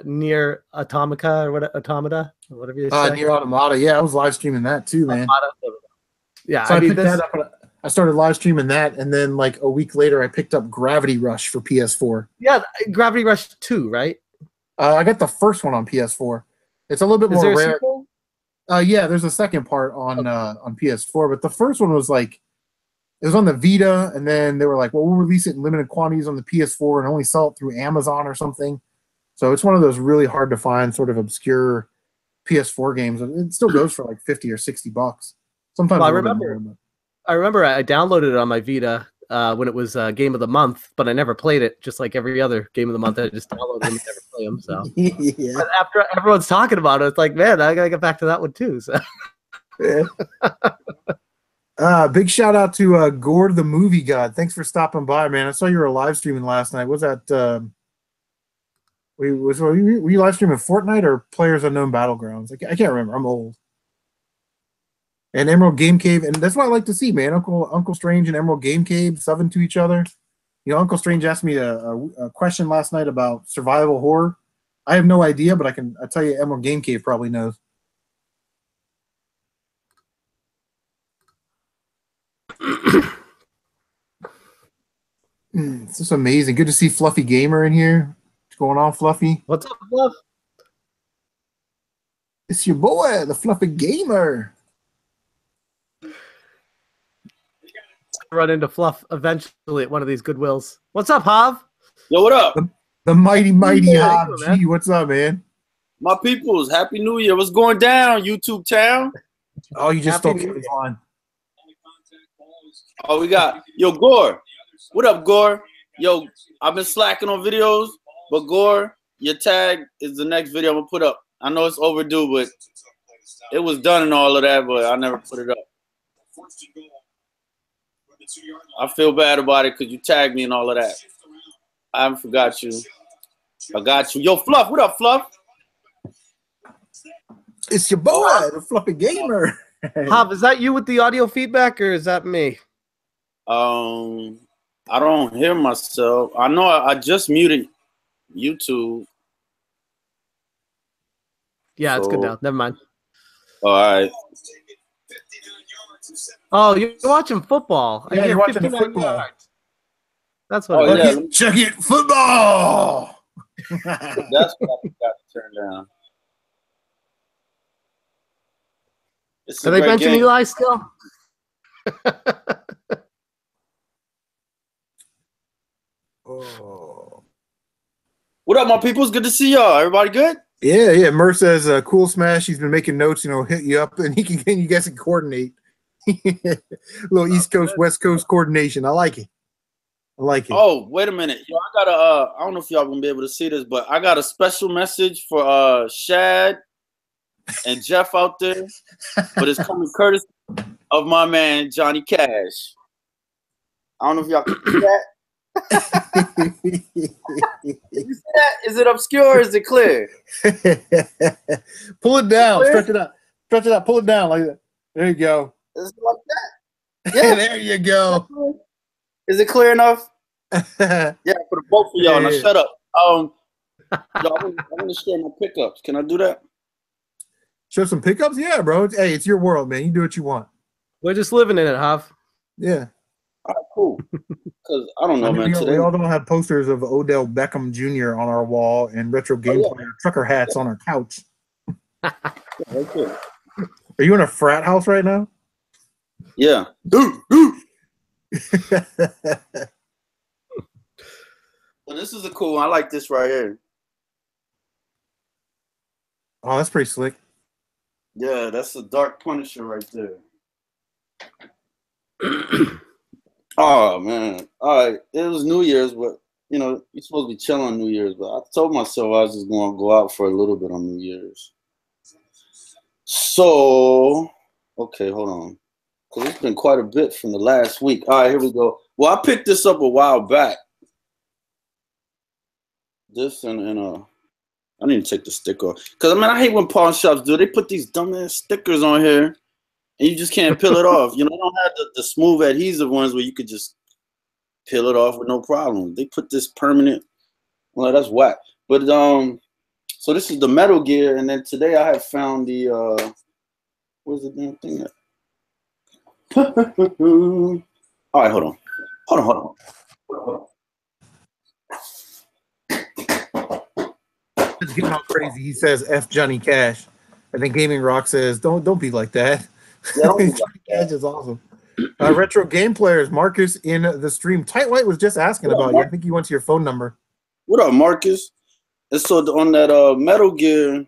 Near Automata or Automata, or whatever you say. Near Automata, yeah, I was live streaming that too, man. Yeah, so I picked that up. I started live streaming that, and then a week later, I picked up Gravity Rush for PS4. Yeah, Gravity Rush 2, right? I got the first one on PS4. It's a little bit more rare. Yeah, there's a second part on PS4, but the first one was it was on the Vita, and then they were like, well, we'll release it in limited quantities on the PS4 and only sell it through Amazon or something. So it's one of those really hard to find sort of obscure PS4 games. It still goes for $50 or $60. Sometimes I remember I downloaded it on my Vita when it was Game of the Month, but I never played it. Just like every other Game of the Month, I just downloaded them and never play them. So yeah. But after everyone's talking about it, it's like, man, I gotta get back to that one too. So. Yeah. Big shout out to Gord the Movie God. Thanks for stopping by, man. I saw you were live streaming last night. Was that were you live streaming Fortnite or Players Unknown Battlegrounds? I can't remember. I'm old. And Emerald Game Cave, and that's what I like to see, man. Uncle Strange and Emerald Game Cave subbing to each other. Uncle Strange asked me a question last night about survival horror, I have no idea, but I'll tell you, Emerald Game Cave probably knows. It's just amazing. Good to see Fluffy Gamer in here. What's going on, Fluffy? What's up, Fluff? It's your boy, the Fluffy Gamer. Run into Fluff eventually at one of these Goodwills. What's up, Hav? Yo, what up? The mighty Yeah, Hav G. What's up, man? My peoples, Happy New Year. What's going down, YouTube town? Oh, you just Happy stole New Kelly's line. Oh, we got, yo, Gore. What up, Gore? Yo, I've been slacking on videos, but Gore, your tag is the next video I'm going to put up. I know it's overdue, but it was done and all of that, but I never put it up. I feel bad about it because you tagged me and all of that. I haven't forgot you. I got you. Yo, Fluff, what up, Fluff? It's your boy, the Fluffy Gamer. Hav, is that you with the audio feedback or is that me? I don't hear myself. I know I just muted YouTube. Yeah, it's good now. Never mind. All right. Oh, you're watching football. Yeah, I hear you're watching 59 football. yards. That's what Oh, it yeah. is. Check it, football. That's what I forgot to turn down. It's a Are they great benching game. Eli still? Oh. What up, my people? It's good to see y'all. Everybody good? Yeah. Mur says, cool smash. He's been making notes, hit you up, and you guys can coordinate. Little East Coast, West Coast coordination. I like it. Oh, wait a minute. Yo, I got I don't know if y'all gonna be able to see this, but I got a special message for Shad and Jeff out there. But it's coming courtesy of my man Johnny Cash. I don't know if y'all can see that. You see that? Is it obscure or is it clear? Pull it down. Clear? Stretch it out. Pull it down like that. There you go. Is it like that? Yeah, there you go. Is it clear enough? Yeah, for the both of y'all. Now Yeah. shut up. Y'all, I'm gonna share my pickups. Can I do that? Show some pickups? Yeah, bro. Hey, it's your world, man. You do what you want. We're just living in it, Hav. Yeah. All right, cool. Because I don't know, man. We Today, all don't have posters of Odell Beckham Jr. on our wall and retro game player trucker hats on our couch. right there. Are you in a frat house right now? Yeah. Well, this is a cool one. I like this right here. Oh, that's pretty slick. Yeah, that's a Dark Punisher right there. Oh, man. All right. It was New Year's, but, you're supposed to be chilling on New Year's, but I told myself I was just going to go out for a little bit on New Year's. So, okay, hold on. Because it's been quite a bit from the last week. All right, here we go. Well, I picked this up a while back. This and I need to take the sticker off. Because, I hate when pawn shops do. They put these dumbass stickers on here, and you just can't peel it off. They don't have the smooth adhesive ones where you could just peel it off with no problem. They put this permanent. Well, that's whack. But, so this is the Metal Gear, and then today I have found the, where's the damn thing at? All right, hold on. It's getting all crazy. He says F Johnny Cash. I think Gaming Rock says, don't be like that. Yeah, don't be Johnny like that. Cash is awesome. Retro game players, Marcus in the stream. Tight White was just asking about you. I think he wants your phone number. What up, Marcus? And so on that Metal Gear,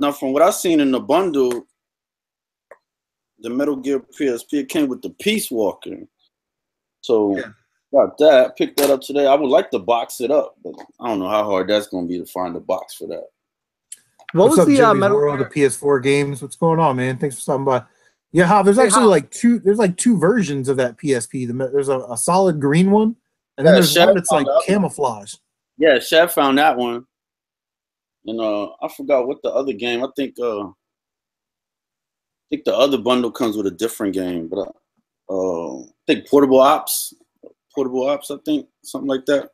now from what I've seen in the bundle, the Metal Gear PSP, it came with the Peace Walker. So got that. Picked that up today. I would like to box it up, but I don't know how hard that's going to be to find a box for that. What's up, the Jimmy's Metal World Gear? of PS4 games? What's going on, man? Thanks for stopping by. Yeah, Hav, there's actually like two versions of that PSP. There's a solid green one, and then there's one that's like camouflage. Yeah, Chef found that one. And I forgot what the other game. I think the other bundle comes with a different game, but I think Portable Ops, I think something like that.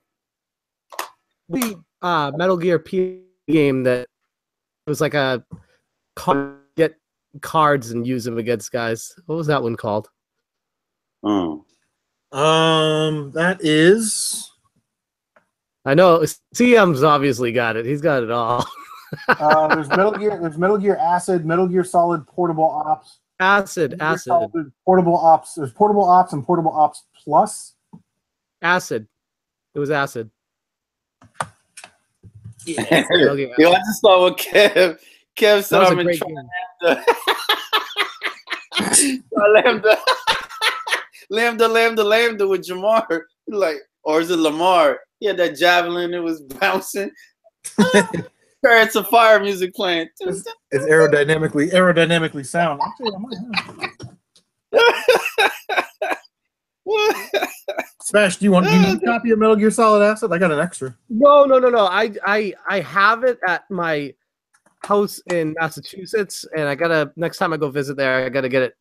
The Metal Gear game that was like a get cards and use them against guys. What was that one called? Oh. That is. I know CM's obviously got it. He's got it all. There's Metal Gear. There's Metal Gear Acid, Metal Gear Solid, Portable Ops. Acid. Portable Ops. There's Portable Ops and Portable Ops Plus. Acid. It was Acid. Yeah. Yo, I just saw what Kev said. I'm in Lambda with Jamar. Like, or is it Lamar? He had that javelin. It was bouncing. It's a fire music playing. It's aerodynamically sound. Actually, I might have. Smash, do you need a copy of Metal Gear Solid Acid? I got an extra. No. I have it at my house in Massachusetts, and I gotta next time I go visit there, I gotta get it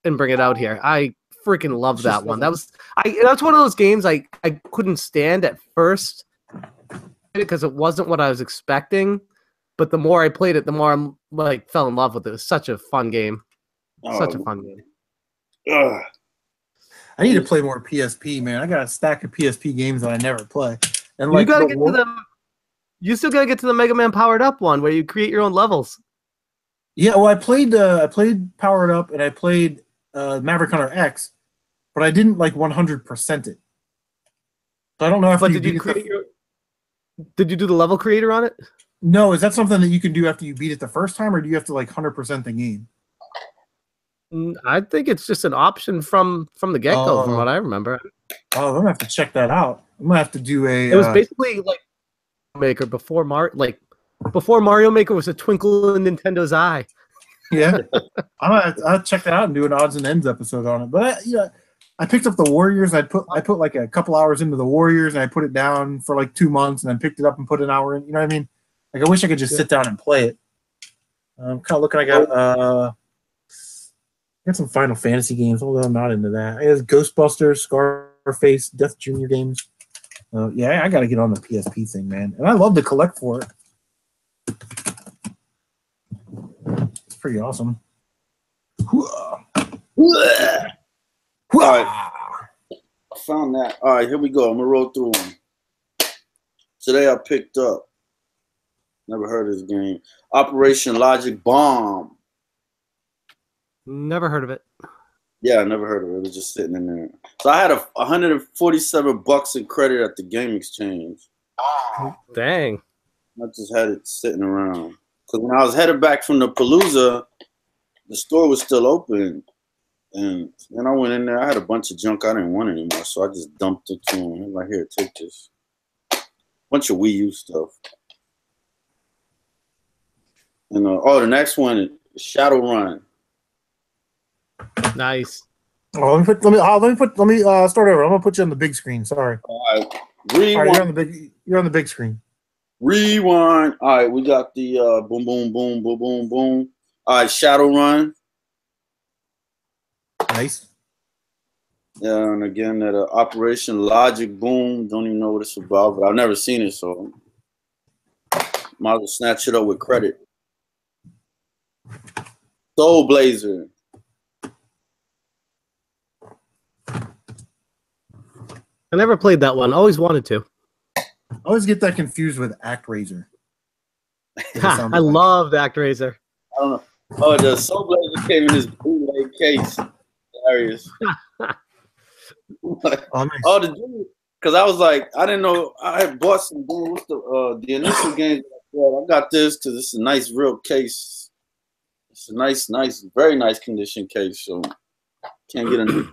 and bring it out here. I freaking love that one. That's one of those games I couldn't stand at first because it wasn't what I was expecting. But the more I played it, the more I'm like fell in love with it. It was such a fun game. Such a fun game. I need to play more PSP, man. I got a stack of PSP games that I never play. And you gotta get to them. You still gotta get to the Mega Man Powered Up one where you create your own levels. Yeah, well, I played Powered Up and I played Maverick Hunter X, but I didn't like 100% it. So I don't know if did you do the level creator on it? No, is that something that you can do after you beat it the first time, or do you have to like 100% the game? I think it's just an option from the get-go, from what I remember. Oh, I'm gonna have to check that out. I'm gonna have to do a. It was basically like Maker before Mario Maker was a twinkle in Nintendo's eye. Yeah, I'll check that out and do an odds and ends episode on it. But I picked up the Warriors. I put like a couple hours into the Warriors, and I put it down for like 2 months, and then picked it up and put an hour in. You know what I mean? Like I wish I could just sit down and play it. I'm kind of looking. I got some Final Fantasy games, although I'm not into that. I got Ghostbusters, Scarface, Death Junior games. Yeah, I got to get on the PSP thing, man. And I love to collect for it. It's pretty awesome. All right. I found that. All right, here we go. I'm going to roll through them. Today I picked up, never heard of this game, Operation Logic Bomb. Never heard of it. Yeah, I never heard of it. It was just sitting in there. So I had $147 in credit at the Game Exchange. Dang. I just had it sitting around. Because when I was headed back from the Palooza, the store was still open. And then I went in there. I had a bunch of junk I didn't want anymore. So I just dumped it to him. I'm like, here, take this. Bunch of Wii U stuff. And the next one is Shadowrun. Nice. Oh, let me start over. I'm gonna put you on the big screen. Sorry. All right. Rewind. All right, you're on the big screen. Rewind. All right, we got the boom, boom, boom, boom, boom, boom. All right, Shadowrun. Nice. Yeah, and again that Operation Logic Boom. Don't even know what it's about, but I've never seen it, so might as well snatch it up with credit. Soul Blazer. I never played that one. Always wanted to. I always get that confused with ActRaiser. I loved ActRaiser. I don't know. Oh, the Soul Blazer came in this bootleg case. Hilarious. Oh, the dude. Because I was like, I didn't know. I had bought some. What's the initial game? Well, I got this because it's a nice, real case. It's a nice, very nice condition case. So can't get a.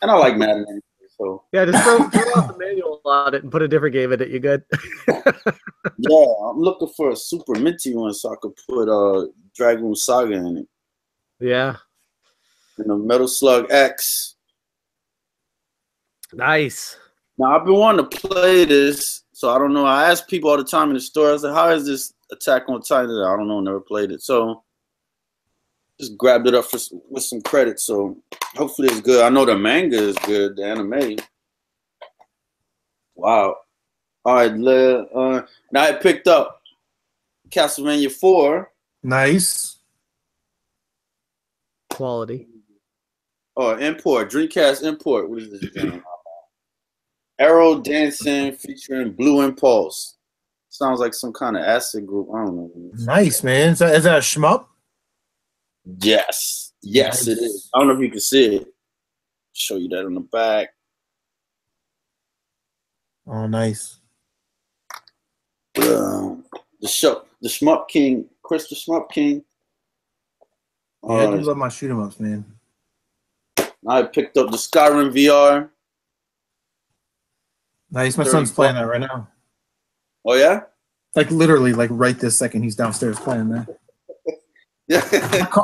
And I like Madden. So yeah, just throw out the manual on it and put a different game in it. You good? Yeah, I'm looking for a super minty one so I could put Dragoon Saga in it. Yeah. And the Metal Slug X. Nice. Now I've been wanting to play this, so I don't know. I ask people all the time in the store. I was like, "How is this Attack on Titan?" I don't know. Never played it, so just grabbed it up with some credit. So hopefully it's good. I know the manga is good. The anime. Wow. All right. Now I picked up Castlevania 4. Nice. Quality. Oh, import. Dreamcast import. What is this game? Arrow Dancing featuring Blue Impulse. Sounds like some kind of acid group. I don't know. Nice, man. Is that a shmup? Yes. Yes, Nice. it is. I don't know if you can see it. Show you that on the back. Oh, nice. The Shmup King, Chris the Shmup King. Yeah, I do love my shoot 'em ups, man. I picked up the Skyrim VR. Nice. My son's playing that right now. Oh yeah? Like literally, like right this second, he's downstairs playing that. Yeah.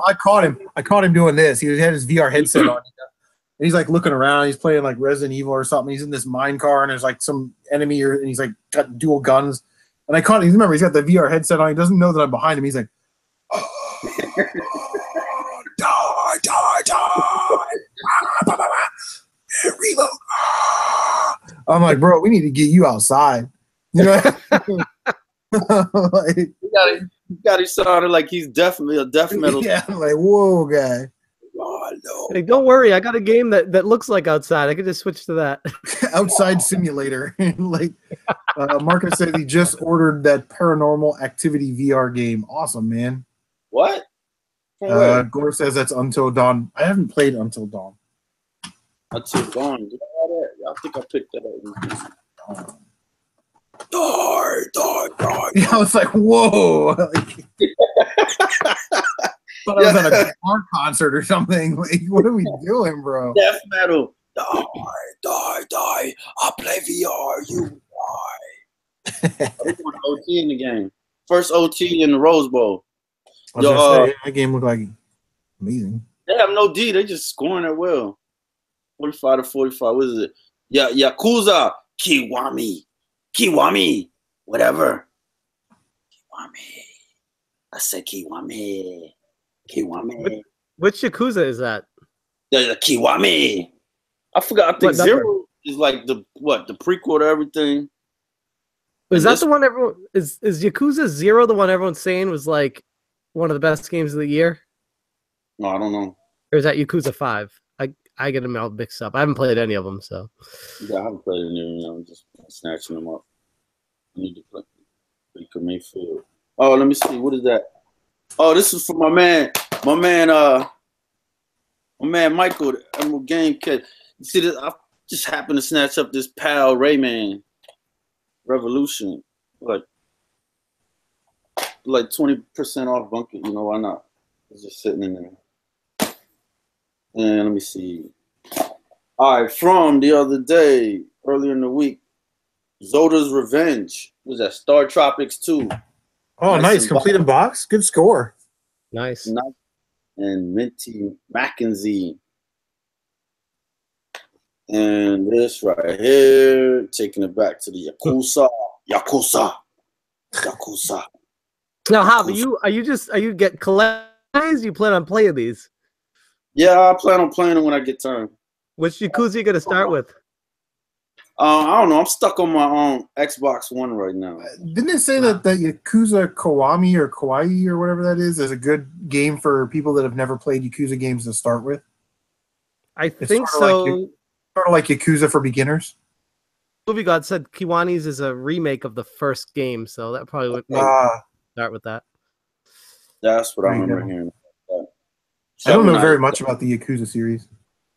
I caught him. I caught him doing this. He had his VR headset on. And he's like looking around. He's playing like Resident Evil or something. He's in this mine car, and there's like some enemy, and he's like got dual guns. And I caught him. Remember, he's got the VR headset on. He doesn't know that I'm behind him. He's like, die, reload. I'm like, bro, we need to get you outside. You know, like, you got it sounded like he's definitely a death metal. Yeah, I'm like, whoa, guy. Oh, no. Hey, don't worry, I got a game that looks like outside. I could just switch to that. Outside simulator. Like Marcus said, he just ordered that Paranormal Activity VR game. Awesome, man. What? Gore says that's Until Dawn. I haven't played Until Dawn. Until Dawn. I think I picked that up. Die. Yeah, I was like, whoa. Like, thought I was at a guitar concert or something. Like, what are we doing, bro? Death metal. Die. I play VR. You die. They want OT in the game. First OT in the Rose Bowl. That game looked like amazing. They have no D. They just scoring at will. 45 to 45. What is it? Yeah, Yakuza Kiwami. Whatever. Kiwami. I said Kiwami. Which Yakuza is that? The Kiwami. I forgot. I think Zero is like the prequel to everything. Is that the one everyone is Yakuza 0 the one everyone's saying was like one of the best games of the year? No, I don't know. Or is that Yakuza 5? I get them all mixed up. I haven't played any of them, so. Yeah, I haven't played any of them. I'm just snatching them up. I need to play Baker Mayfield. Oh, let me see. What is that? Oh, this is for my man Michael, the Emerald Game Kid. You see this? I just happened to snatch up this PAL Rayman Revolution. Like 20% off bunker. You know, why not? It's just sitting in there. And let me see. All right, from the other day, earlier in the week, Zoda's Revenge. What was that? Star Tropics 2. Oh, nice. Completed box. Good score. Nice. And Minty Mackenzie. And this right here, taking it back to the Yakuza. Now, how are you get collectors? You plan on playing these? Yeah, I plan on playing them when I get time. Which Yakuza you gonna start with? I don't know. I'm stuck on my own Xbox One right now. Didn't it say that Yakuza Kiwami or Kawaii or whatever that is a good game for people that have never played Yakuza games to start with? I think so. Sort of like Yakuza for beginners. Movie God said Kiwani's is a remake of the first game, so that probably would start with that. That's what I remember hearing. I don't know very much about the Yakuza series.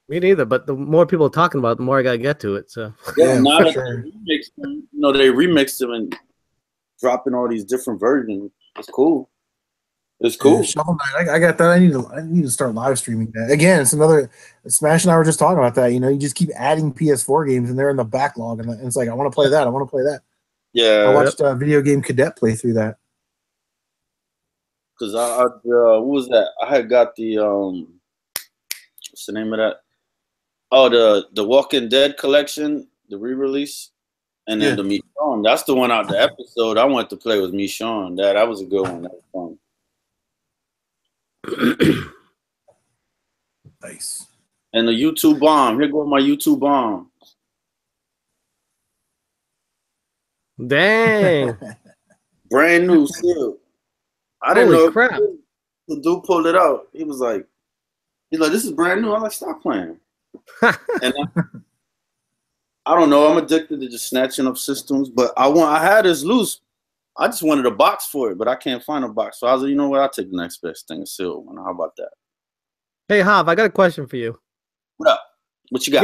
Me neither, but the more people are talking about it, the more I gotta get to it. So yeah, now that they remixed them and dropping all these different versions. It's cool. It's cool. Yeah, Shovel Knight, I got that. I need to start live streaming that. Again, it's another Smash and I were just talking about that. You know, you just keep adding PS4 games and they're in the backlog, and it's like I want to play that. I want to play that. Yeah, I watched Video Game Cadet play through that. Because what was that? I had got the what's the name of that? Oh, the Walking Dead collection, the re-release, and then the Michonne. That's the one out the episode I wanted to play with Michonne. That was a good one. That was fun. Nice. And the YouTube bomb. Here goes my YouTube bomb. Dang. Brand new seal. I didn't Holy know. crap. The dude pulled it out. He's like, this is brand new. I'm like, stop playing. And I don't know. I'm addicted to just snatching up systems, but I had this loose. I just wanted a box for it, but I can't find a box. So I was like, you know what? I'll take the next best thing, a sealed one. How about that? Hey, Hav, I got a question for you. What up? What you got?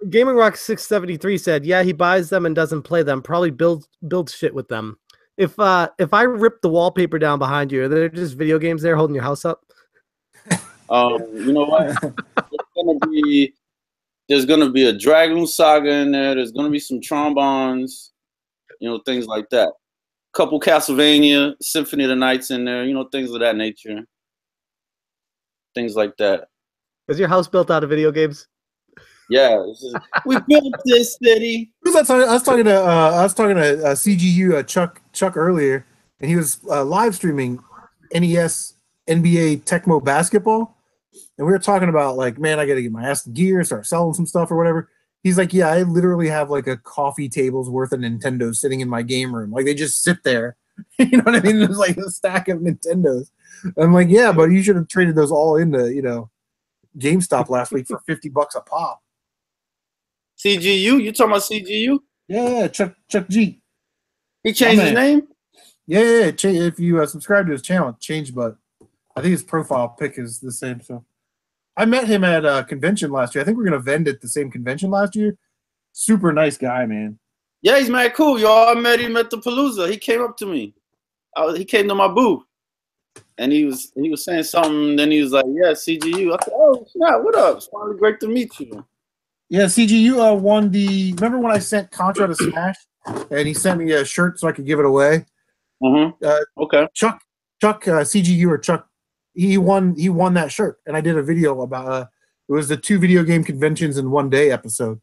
Gaming Rock 673 said, yeah, he buys them and doesn't play them. Probably builds shit with them. If I rip the wallpaper down behind you, are there just video games there holding your house up? You know what? There's gonna be a Dragoon Saga in there. There's gonna be some trombones, things like that. Couple Castlevania, Symphony of the Nights in there, things of that nature. Things like that. Is your house built out of video games? Yeah, we built this city. I was talking to CGU Chuck earlier, and he was live streaming NES NBA Tecmo basketball, and we were talking about like, man, I got to get my ass in gear, start selling some stuff or whatever. He's like, yeah, I literally have like a coffee table's worth of Nintendo sitting in my game room. Like they just sit there. You know what I mean? There's like a stack of Nintendos. I'm like, yeah, but you should have traded those all into, GameStop last week for $50 a pop. CGU? You talking about CGU? Yeah, Chuck G. He changed his name? Yeah. If you subscribe to his channel, it changed, but I think his profile pic is the same. So I met him at a convention last year. I think we're gonna vend at the same convention last year. Super nice guy, man. Yeah, he's mad cool. Y'all, I met him at the Palooza. He came up to me. He came to my booth, and he was saying something. Then he was like, "Yeah, CGU." I said, "Oh, snap! What up? It's finally great to meet you." Yeah, CGU won the. Remember when I sent Contra to Smash, and he sent me a shirt so I could give it away. Okay. Chuck, CGU or Chuck, he won that shirt, and I did a video about it was the 2 video game conventions in one day episode.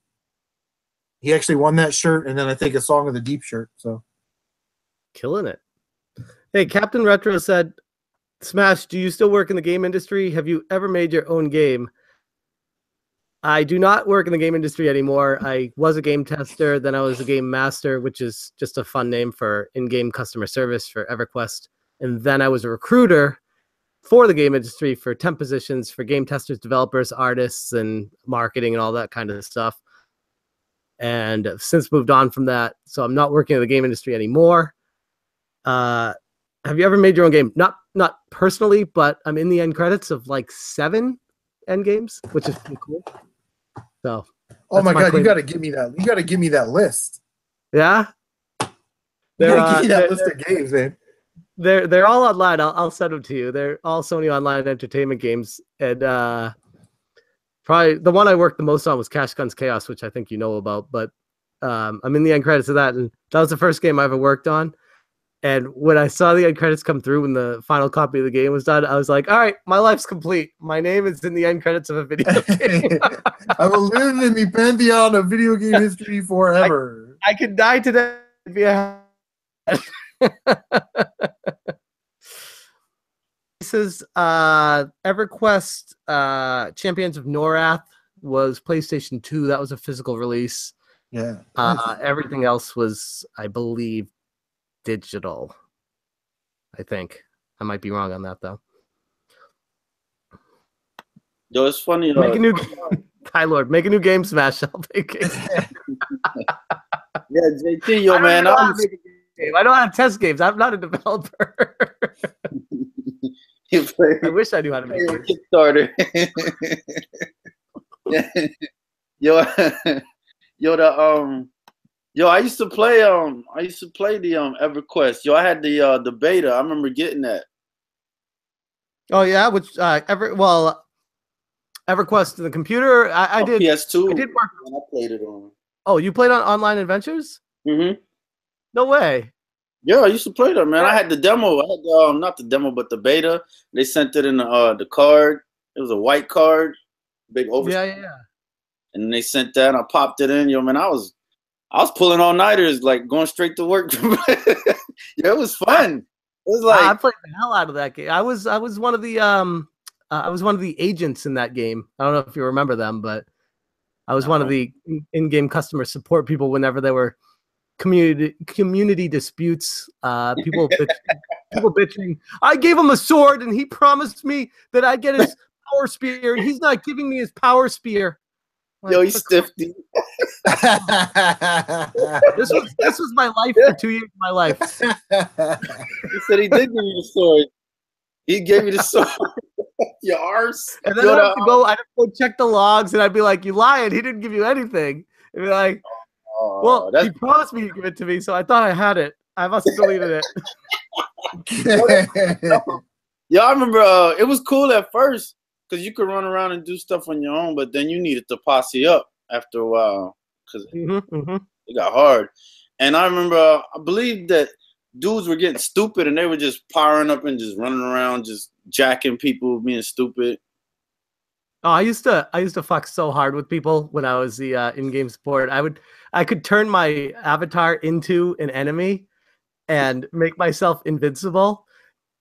He actually won that shirt, and then I think a Song of the Deep shirt. So, killing it. Hey, CaptNRetro said, Smash, do you still work in the game industry? Have you ever made your own game? I do not work in the game industry anymore. I was a game tester, then I was a game master, which is just a fun name for in-game customer service for EverQuest. And then I was a recruiter for the game industry for temp positions for game testers, developers, artists, and marketing and all that kind of stuff. And I've since moved on from that, so I'm not working in the game industry anymore. Have you ever made your own game? Not personally, but I'm in the end credits of like 7 end games, which is pretty cool. So, oh my god, you got to give me that. You got to give me that list. Yeah, you got to give me that list of games, man. They're all online. I'll send them to you. They're all Sony Online Entertainment games, and probably the one I worked the most on was Cash Guns Chaos, which I think you know about. But I'm in the end credits of that, and that was the first game I ever worked on. And when I saw the end credits come through when the final copy of the game was done, I was like, all right, my life's complete. My name is in the end credits of a video game. I will live in the pantheon of video game history forever. I could die today. This is EverQuest Champions of Norath was PlayStation 2. That was a physical release. Yeah. Everything else was, I believe, digital. I think I might be wrong on that though. Yo, it's funny. Make a new Tylord, make a new game, Smash. I'll take it. Yeah, JT, yo, man. I don't have test games. I'm not a developer. I wish I knew how to make games. Kickstarter. Yo, I used to play the EverQuest. Yo, I had the beta. I remember getting that. Oh yeah, which EverQuest to the computer. I did PS2. I did work. I played it on. Oh, you played on Online Adventures? Mm-hmm. No way. Yeah, I used to play that, man. I had the demo. I had not the demo, but the beta. They sent it in the card. It was a white card, big over. Yeah. And they sent that. And I popped it in. Yo, man, I was pulling all nighters, like going straight to work. Yeah, it was fun. It was like I played the hell out of that game. I was one of the agents in that game. I don't know if you remember them, but I was one of the in-game customer support people whenever there were community disputes. People people bitching. I gave him a sword, and he promised me that I'd get his power spear, and he's not giving me his power spear. Like, Yo, he's stiffy. This was my life for 2 years of my life. He said he did give you the sword. He gave you the sword. Your arse. And then I'd have to go check the logs, and I'd be like, "You lying? He didn't give you anything." And be like, "Well, he promised me to give it to me, so I thought I had it. I must have deleted it." Yeah, I remember it was cool at first because you could run around and do stuff on your own, but then you needed to posse up after a while because it got hard. And I remember, I believe that dudes were getting stupid and they were just powering up and just running around, just jacking people, being stupid. Oh, I used to fuck so hard with people when I was the in-game support. I could turn my avatar into an enemy and make myself invincible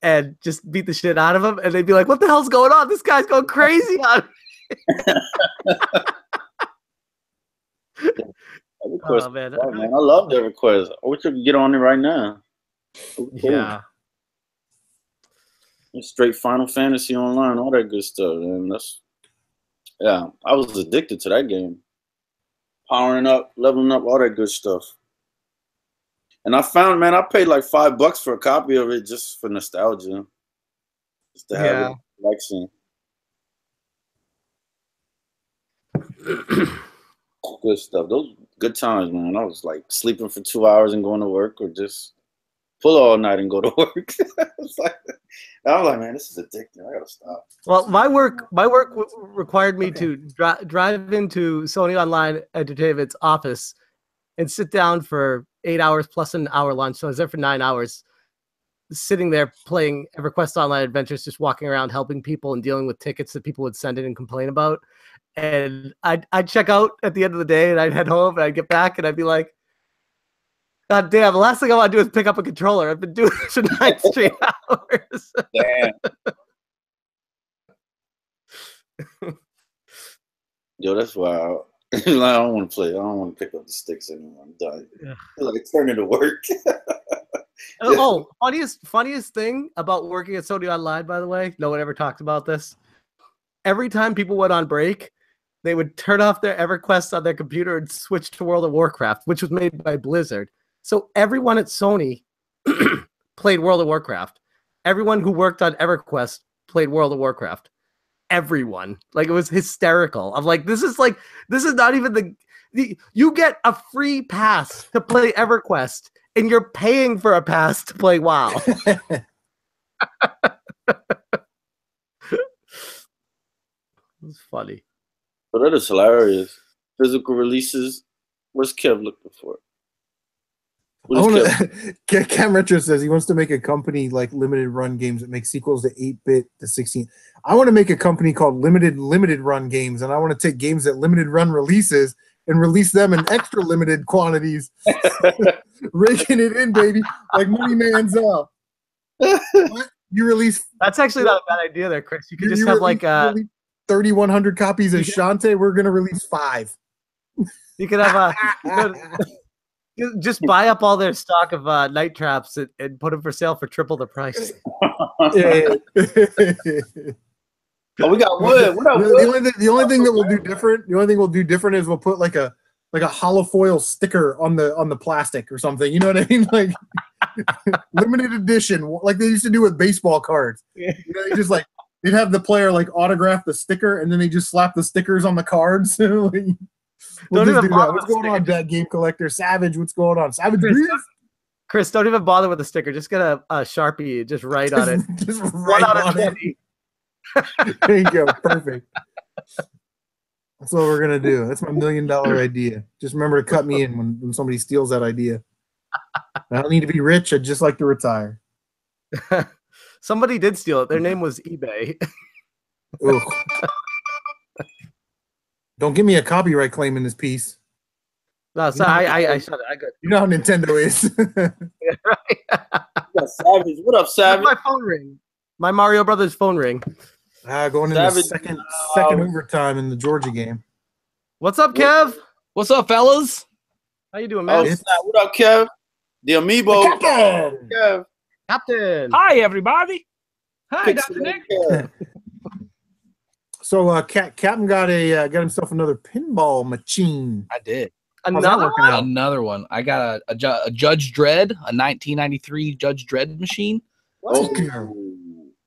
and just beat the shit out of them, and they'd be like, "What the hell's going on? This guy's going crazy on me." Oh, man. I love their requests. I wish I could get on it right now. Cool. Yeah. Straight Final Fantasy Online, all that good stuff, man. I was addicted to that game. Powering up, leveling up, all that good stuff. And I found, man, I paid like $5 for a copy of it just for nostalgia. Just to have it collection. Good stuff. Those good times, man. I was like sleeping for 2 hours and going to work, or just pull all night and go to work. I was like, man, this is addicting. I gotta stop. Well, my work required me to drive into Sony Online Entertainment's office and sit down for 8 hours plus an hour lunch. So I was there for 9 hours, sitting there playing EverQuest Online Adventures, just walking around helping people and dealing with tickets that people would send in and complain about. And I'd check out at the end of the day, and I'd head home, and I'd get back, and I'd be like, "God damn, the last thing I want to do is pick up a controller. I've been doing this for 9 straight hours." Damn. Yo, that's wild. I don't want to play. I don't want to pick up the sticks anymore. I'm done. Yeah. Like turning to work. Oh, funniest thing about working at Sony Online, by the way, no one ever talked about this. Every time people went on break, they would turn off their EverQuest on their computer and switch to World of Warcraft, which was made by Blizzard. So everyone at Sony played World of Warcraft. Everyone who worked on EverQuest played World of Warcraft. Everyone. Like, it was hysterical. I'm like, this is not even you get a free pass to play EverQuest, and you're paying for a pass to play WoW. It's funny. But that is hilarious. Physical releases. What's Kev looking for? CaptNRetro says he wants to make a company like Limited Run Games that makes sequels to 8-bit to 16. I want to make a company called Limited Run Games, and I want to take games that Limited Run releases and release them in extra limited quantities. Raking it in, baby, like Money Man's up. You release. That's actually not a bad idea there, Chris. You could just have like 3,100 copies of Shantae. We're gonna release 5. You could have just buy up all their stock of night traps and put them for sale for triple the price. Oh, we got wood. The only thing that we'll do different is we'll put like a hollow foil sticker on the plastic or something. You know what I mean? Like limited edition, like they used to do with baseball cards. You know, they just like they'd have the player like autograph the sticker, and then they just slap the stickers on the cards. We'll just do that. What's going on, DatGameCollector? Savage, what's going on? Savage, Chris, don't even bother with the sticker. Just get a Sharpie, just write on it. Just write on it. There you go. Perfect. That's what we're gonna do. That's my $1 million idea. Just remember to cut me in when somebody steals that idea. I don't need to be rich. I'd just like to retire. Somebody did steal it. Their name was eBay. Don't give me a copyright claim in this piece. No, so I shut it. I got. You know how Nintendo is. Yeah, right. Savage, what up, Savage? My phone ring. My Mario Brothers phone ring. Going into the second overtime in the Georgia game. What's up, Kev? What's up, fellas? How you doing, man? What up, Kev? The Amiibo. Kev. Captain. Hi, everybody. Hi, Pixel Dr. Nick. Cat. So Captain got himself another pinball machine. I did. How's that Another working one? out? Another one. I got a Judge Dredd, a 1993 Judge Dredd machine. Oh,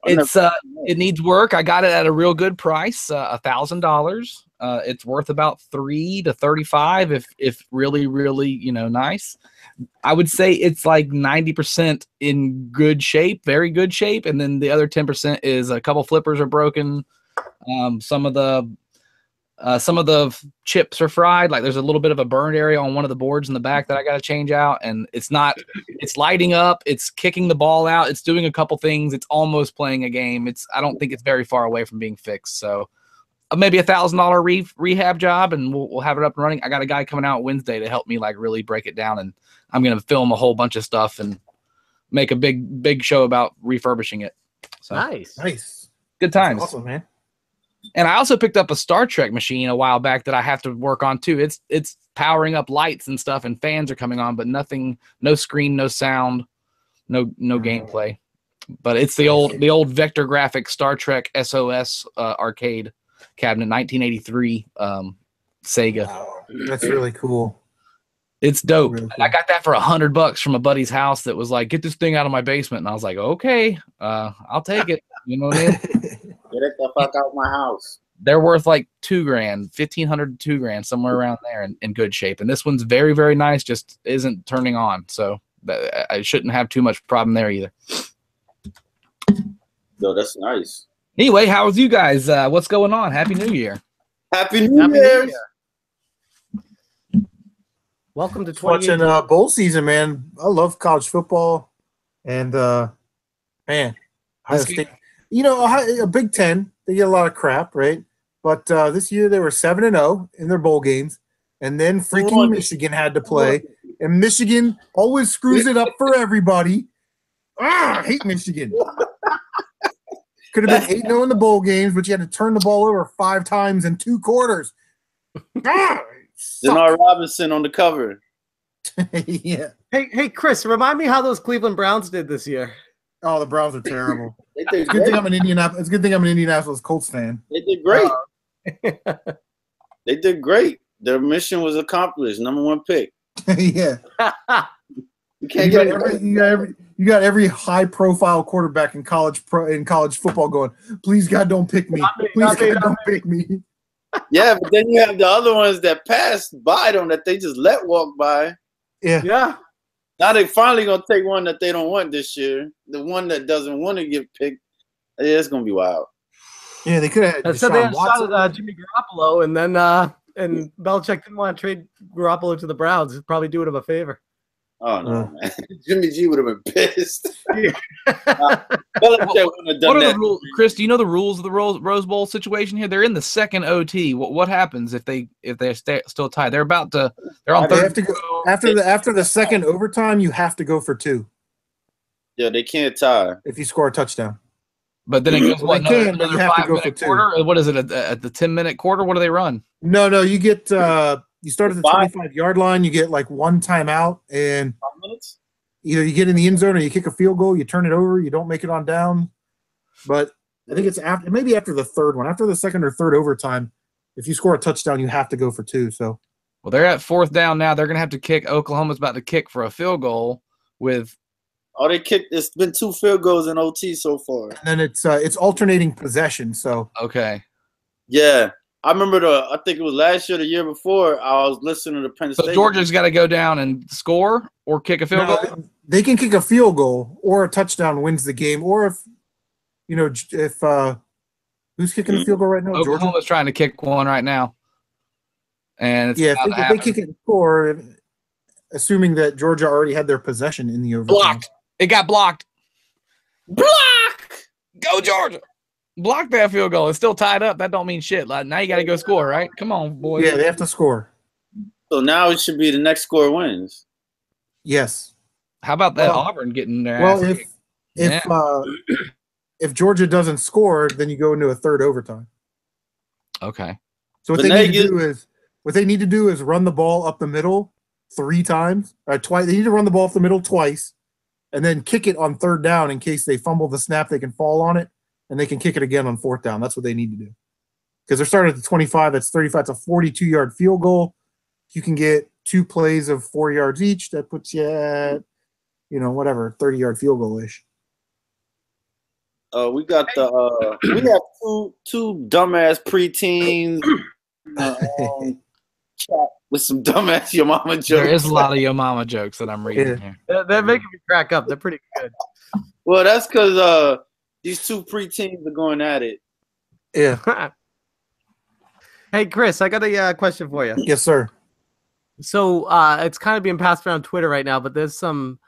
It's it needs work. I got it at a real good price, $1,000. It's worth about $3 to $35 if really nice. I would say it's like 90% in good shape, very good shape, and then the other 10% is a couple flippers are broken. Some of the chips are fried. Like there's a little bit of a burned area on one of the boards in the back that I got to change out, and it's lighting up. It's kicking the ball out. It's doing a couple things. It's almost playing a game. I don't think it's very far away from being fixed. So maybe $1,000 rehab job, and we'll have it up and running. I got a guy coming out Wednesday to help me like really break it down, and I'm going to film a whole bunch of stuff and make a big show about refurbishing it. So Nice. good times. That's awesome, man. And I also picked up a Star Trek machine a while back that I have to work on too. It's powering up lights and stuff, and fans are coming on, but nothing, no screen, no sound, no gameplay. But it's the old vector graphic Star Trek SOS arcade cabinet, 1983 Sega. Wow. That's really cool. It's dope. Really cool. I got that for $100 from a buddy's house that was like, get this thing out of my basement. And I was like, okay, I'll take it. You know what I mean? Get it the fuck out my house. They're worth like $2,000, $1,500 to $2,000, somewhere around there in good shape. And this one's very, very nice, just isn't turning on. So I shouldn't have too much problem there either. No, that's nice. Anyway, how was you guys? What's going on? Happy New Year. Happy New Year. Welcome to Watching 2018. bowl season, man. I love college football, and man, Ohio State. You know, a Big Ten, they get a lot of crap, right? But this year they were 7-0 in their bowl games, and then freaking Michigan had to play, and Michigan always screws it up for everybody. I hate Michigan. Could have been 8-0 in the bowl games, but you had to turn the ball over 5 times in 2 quarters. Denard Robinson on the cover. Yeah. Hey, Chris, remind me how those Cleveland Browns did this year. Oh, the Browns are terrible. They did It's a good thing great. I'm an Indianapolis. It's a good thing I'm an Indianapolis Colts fan. They did great. They did great. Their mission was accomplished. #1 pick. Yeah. You can't get You got every high profile quarterback in college football going, please God don't pick me. Please God don't pick me. Yeah, but then you have the other ones that passed by them that they just let walk by. Yeah. Yeah. Now they finally gonna take one that they don't want this year. The one that doesn't want to get picked. Yeah, it's gonna be wild. Yeah, they could have had So they Deshaun had Watson. shot at Jimmy Garoppolo, and then and Belichick didn't want to trade Garoppolo to the Browns. He'd probably do it him a favor. Oh no, man. Jimmy G would have been pissed. Yeah. Belichick wouldn't have done What are that. the rules, Chris? Do you know the rules of the Rose Bowl situation here? They're in the second OT. What happens if they're still tied? They're on They third. have to go after the second overtime. You have to go for 2 Yeah, they can't tie. if you score a touchdown. But then it goes what? They can, but Another you have to go for 5-minute 2. quarter? What is it at the 10-minute quarter? What do they run? No, you get you start at the 5. 25-yard line. You get like 1 timeout, and 5 minutes. either you get in the end zone or you kick a field goal. You turn it over. You don't make it on down. But I think it's maybe after the third one, after the second or third overtime. If you score a touchdown, you have to go for 2. So Well, they're at 4th down now. They're going to have to kick. Oklahoma's about to kick for a field goal with. Oh, they kicked. It's been 2 field goals in OT so far. and then it's alternating possession. So Okay. Yeah, I remember I think it was last year, the year before. I was listening to Penn So State. Georgia's got to go down and score or kick a field no, goal? they can kick a field goal or a touchdown wins the game, or if who's kicking the field goal right now? Georgia. Oklahoma's trying to kick one right now. And it's Yeah, about to if they happen. kick it and score, assuming that Georgia already had their possession in the overtime. Blocked. It got blocked. Block! Go Georgia! Block that field goal. It's still tied up. That don't mean shit. Like, now you got to go score, right? Come on, boys. Yeah, they have to score. So now it should be the next score wins. Yes. How about that Well- Auburn getting their Well, ass kicked? if Georgia doesn't score, then you go into a third overtime. Okay. So what they need to do is run the ball up the middle 3 times or twice. They need to run the ball up the middle twice, and then kick it on 3rd down in case they fumble the snap. They can fall on it, and they can kick it again on 4th down. That's what they need to do. Because they're starting at the 25. That's 35. It's a 42-yard field goal. You can get 2 plays of 4 yards each. That puts you at, whatever, 30-yard field goal-ish. We got we have two dumbass preteens chat with some dumbass your mama jokes. There is a lot of your mama jokes that I'm reading here. They're making me crack up. They're pretty good. Well, that's because these 2 preteens are going at it. Yeah. Hey, Chris, I got a question for you. Yes, sir. So it's kind of being passed around Twitter right now, but there's some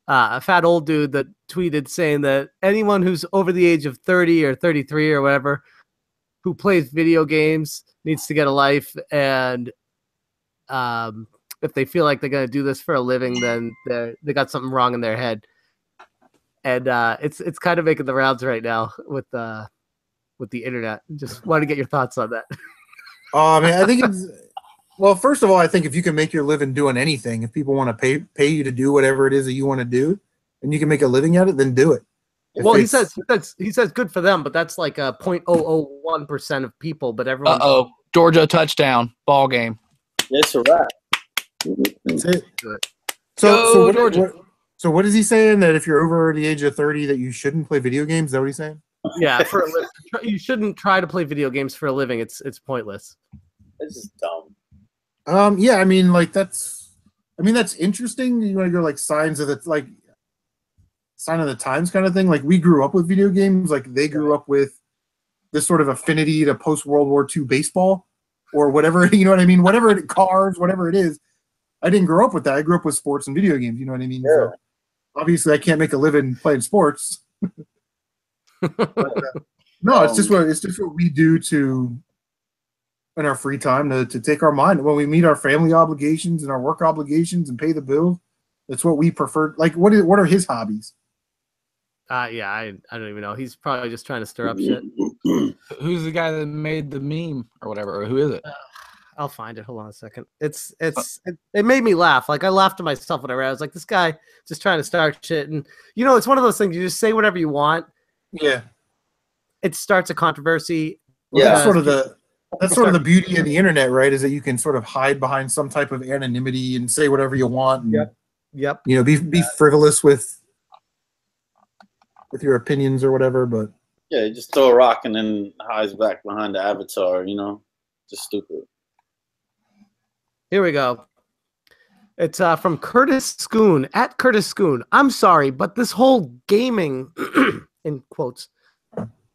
a fat old dude that tweeted saying that anyone who's over the age of 30 or 33 or whatever who plays video games needs to get a life, and if they feel like they're going to do this for a living, then they got something wrong in their head. And it's kind of making the rounds right now with the internet. Just want to get your thoughts on that. I mean, I think it's well. First of all, I think if you can make your living doing anything, if people want to pay you to do whatever it is that you want to do, and you can make a living at it, then do it. Well, he says good for them, but that's like a 0.001% of people. But everyone. Georgia touchdown, ball game. That's a wrap. That's it. Good. So what is he saying? That if you're over the age of 30, that you shouldn't play video games? Is that what he's saying? Yeah, for a living. You shouldn't try to play video games for a living. It's pointless. This is dumb. Yeah, I mean, like that's interesting. You want to go like sign of the times kind of thing. Like we grew up with video games. Like they grew up with this sort of affinity to post World War II baseball or whatever. You know what I mean? Whatever cars, whatever it is. I didn't grow up with that. I grew up with sports and video games. You know what I mean? Yeah. So obviously, I can't make a living playing sports. But, no, it's just what we do in our free time to take our mind when we meet our family obligations and our work obligations and pay the bills. That's what we prefer. Like, what are his hobbies? Yeah, I don't even know. He's probably just trying to stir up shit. Who's the guy that made the meme or whatever? Or who is it? I'll find it. Hold on a second. It made me laugh. Like I laughed to myself when I read it. I was like, this guy just trying to start shit. And it's one of those things. You just say whatever you want. Yeah. It starts a controversy. Well, that's sort of the beauty of the internet, right? Is that you can sort of hide behind some type of anonymity and say whatever you want. And, Yep. Be frivolous with your opinions or whatever. But yeah, just throw a rock and then hides back behind the avatar. Just stupid. Here we go. It's from Curtis Schoon at Curtis Schoon. I'm sorry, but this whole gaming in quotes.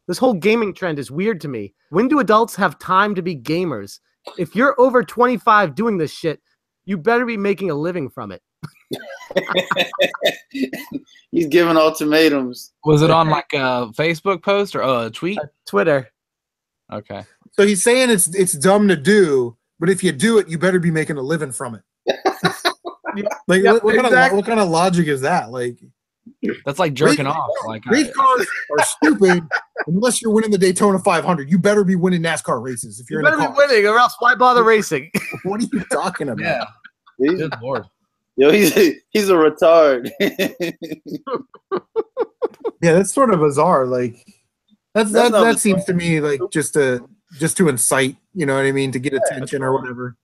This whole gaming trend is weird to me. When do adults have time to be gamers? If you're over 25 doing this shit, you better be making a living from it. He's giving ultimatums. Was it on like a Facebook post or a tweet? Twitter. Okay. So he's saying it's dumb to do, but if you do it, you better be making a living from it. Like, what kind of logic is that? Like, that's like jerking off. Like race cars are stupid unless you're winning the Daytona 500. You better be winning NASCAR races if you're in a car. You better be winning, or else why bother racing? What are you talking about? Yeah. Good Lord. Yo, he's a retard. Yeah, that's sort of bizarre. Like that seems to me like just to incite, you know what I mean, to get attention or whatever.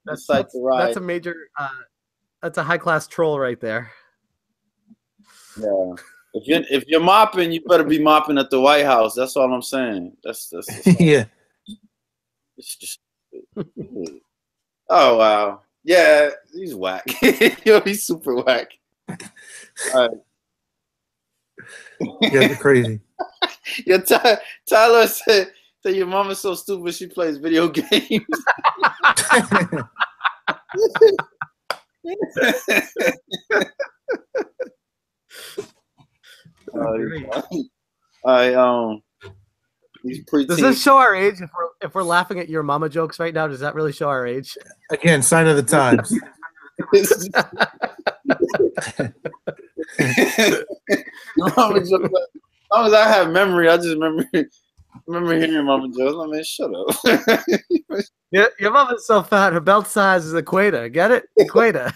That's a major that's a high class troll right there. Yeah. If you're mopping, you better be mopping at the White House. That's all I'm saying. That's yeah. It's just oh wow. Yeah, he's whack. Yo, he's super whack. All right. Yeah, they're crazy. Yeah, Tyler said your mama's so stupid she plays video games. Does this show our age? If we're laughing at your mama jokes right now, does that really show our age? Again, sign of the times. As long as I have memory, I just remember hearing mama jokes. I mean, shut up. Yeah, your mama's so fat, her belt size is equator. Get it? Equator.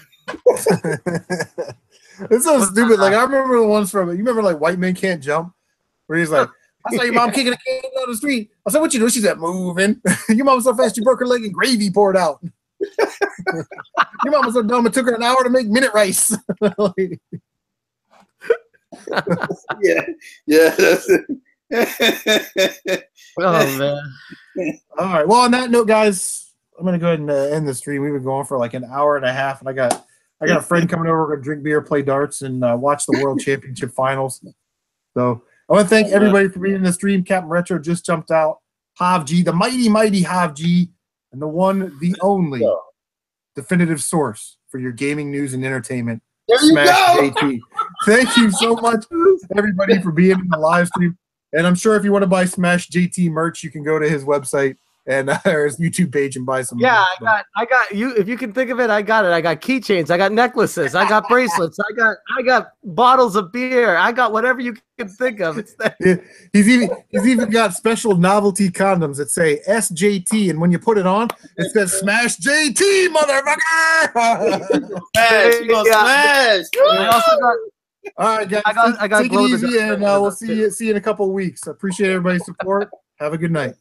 It's so stupid. Like I remember the ones from you remember like White Men Can't Jump, where he's like, I saw your mom kicking a can down the street. I said, what you do? She said, moving. Your mom was so fast she broke her leg and gravy poured out. Your mom was so dumb it took her an hour to make minute rice. Yeah. That's it. Oh man. All right. Well, on that note, guys, I'm gonna go ahead and end the stream. We've been going for like an hour and a half, and I got a friend coming over. We're gonna drink beer, play darts, and watch the World Championship Finals. So I want to thank everybody for being in the stream. CaptNRetro just jumped out. Jav Geez, the mighty Jav Geez, and the one, the only definitive source for your gaming news and entertainment. Smash JT. Thank you so much, everybody, for being in the live stream. And I'm sure if you want to buy Smash JT merch, you can go to his website and or his YouTube page and buy some. Yeah, merch. I got you. If you can think of it, I got it. I got keychains. I got necklaces. I got bracelets. I got bottles of beer. I got whatever you can think of. It's there. Yeah, he's even got special novelty condoms that say SJT, and when you put it on, it says Smash JT, motherfucker. Smash, you gonna smash. I also got. All right, guys. I got take it easy, and we'll see you in a couple of weeks. I appreciate everybody's support. Have a good night.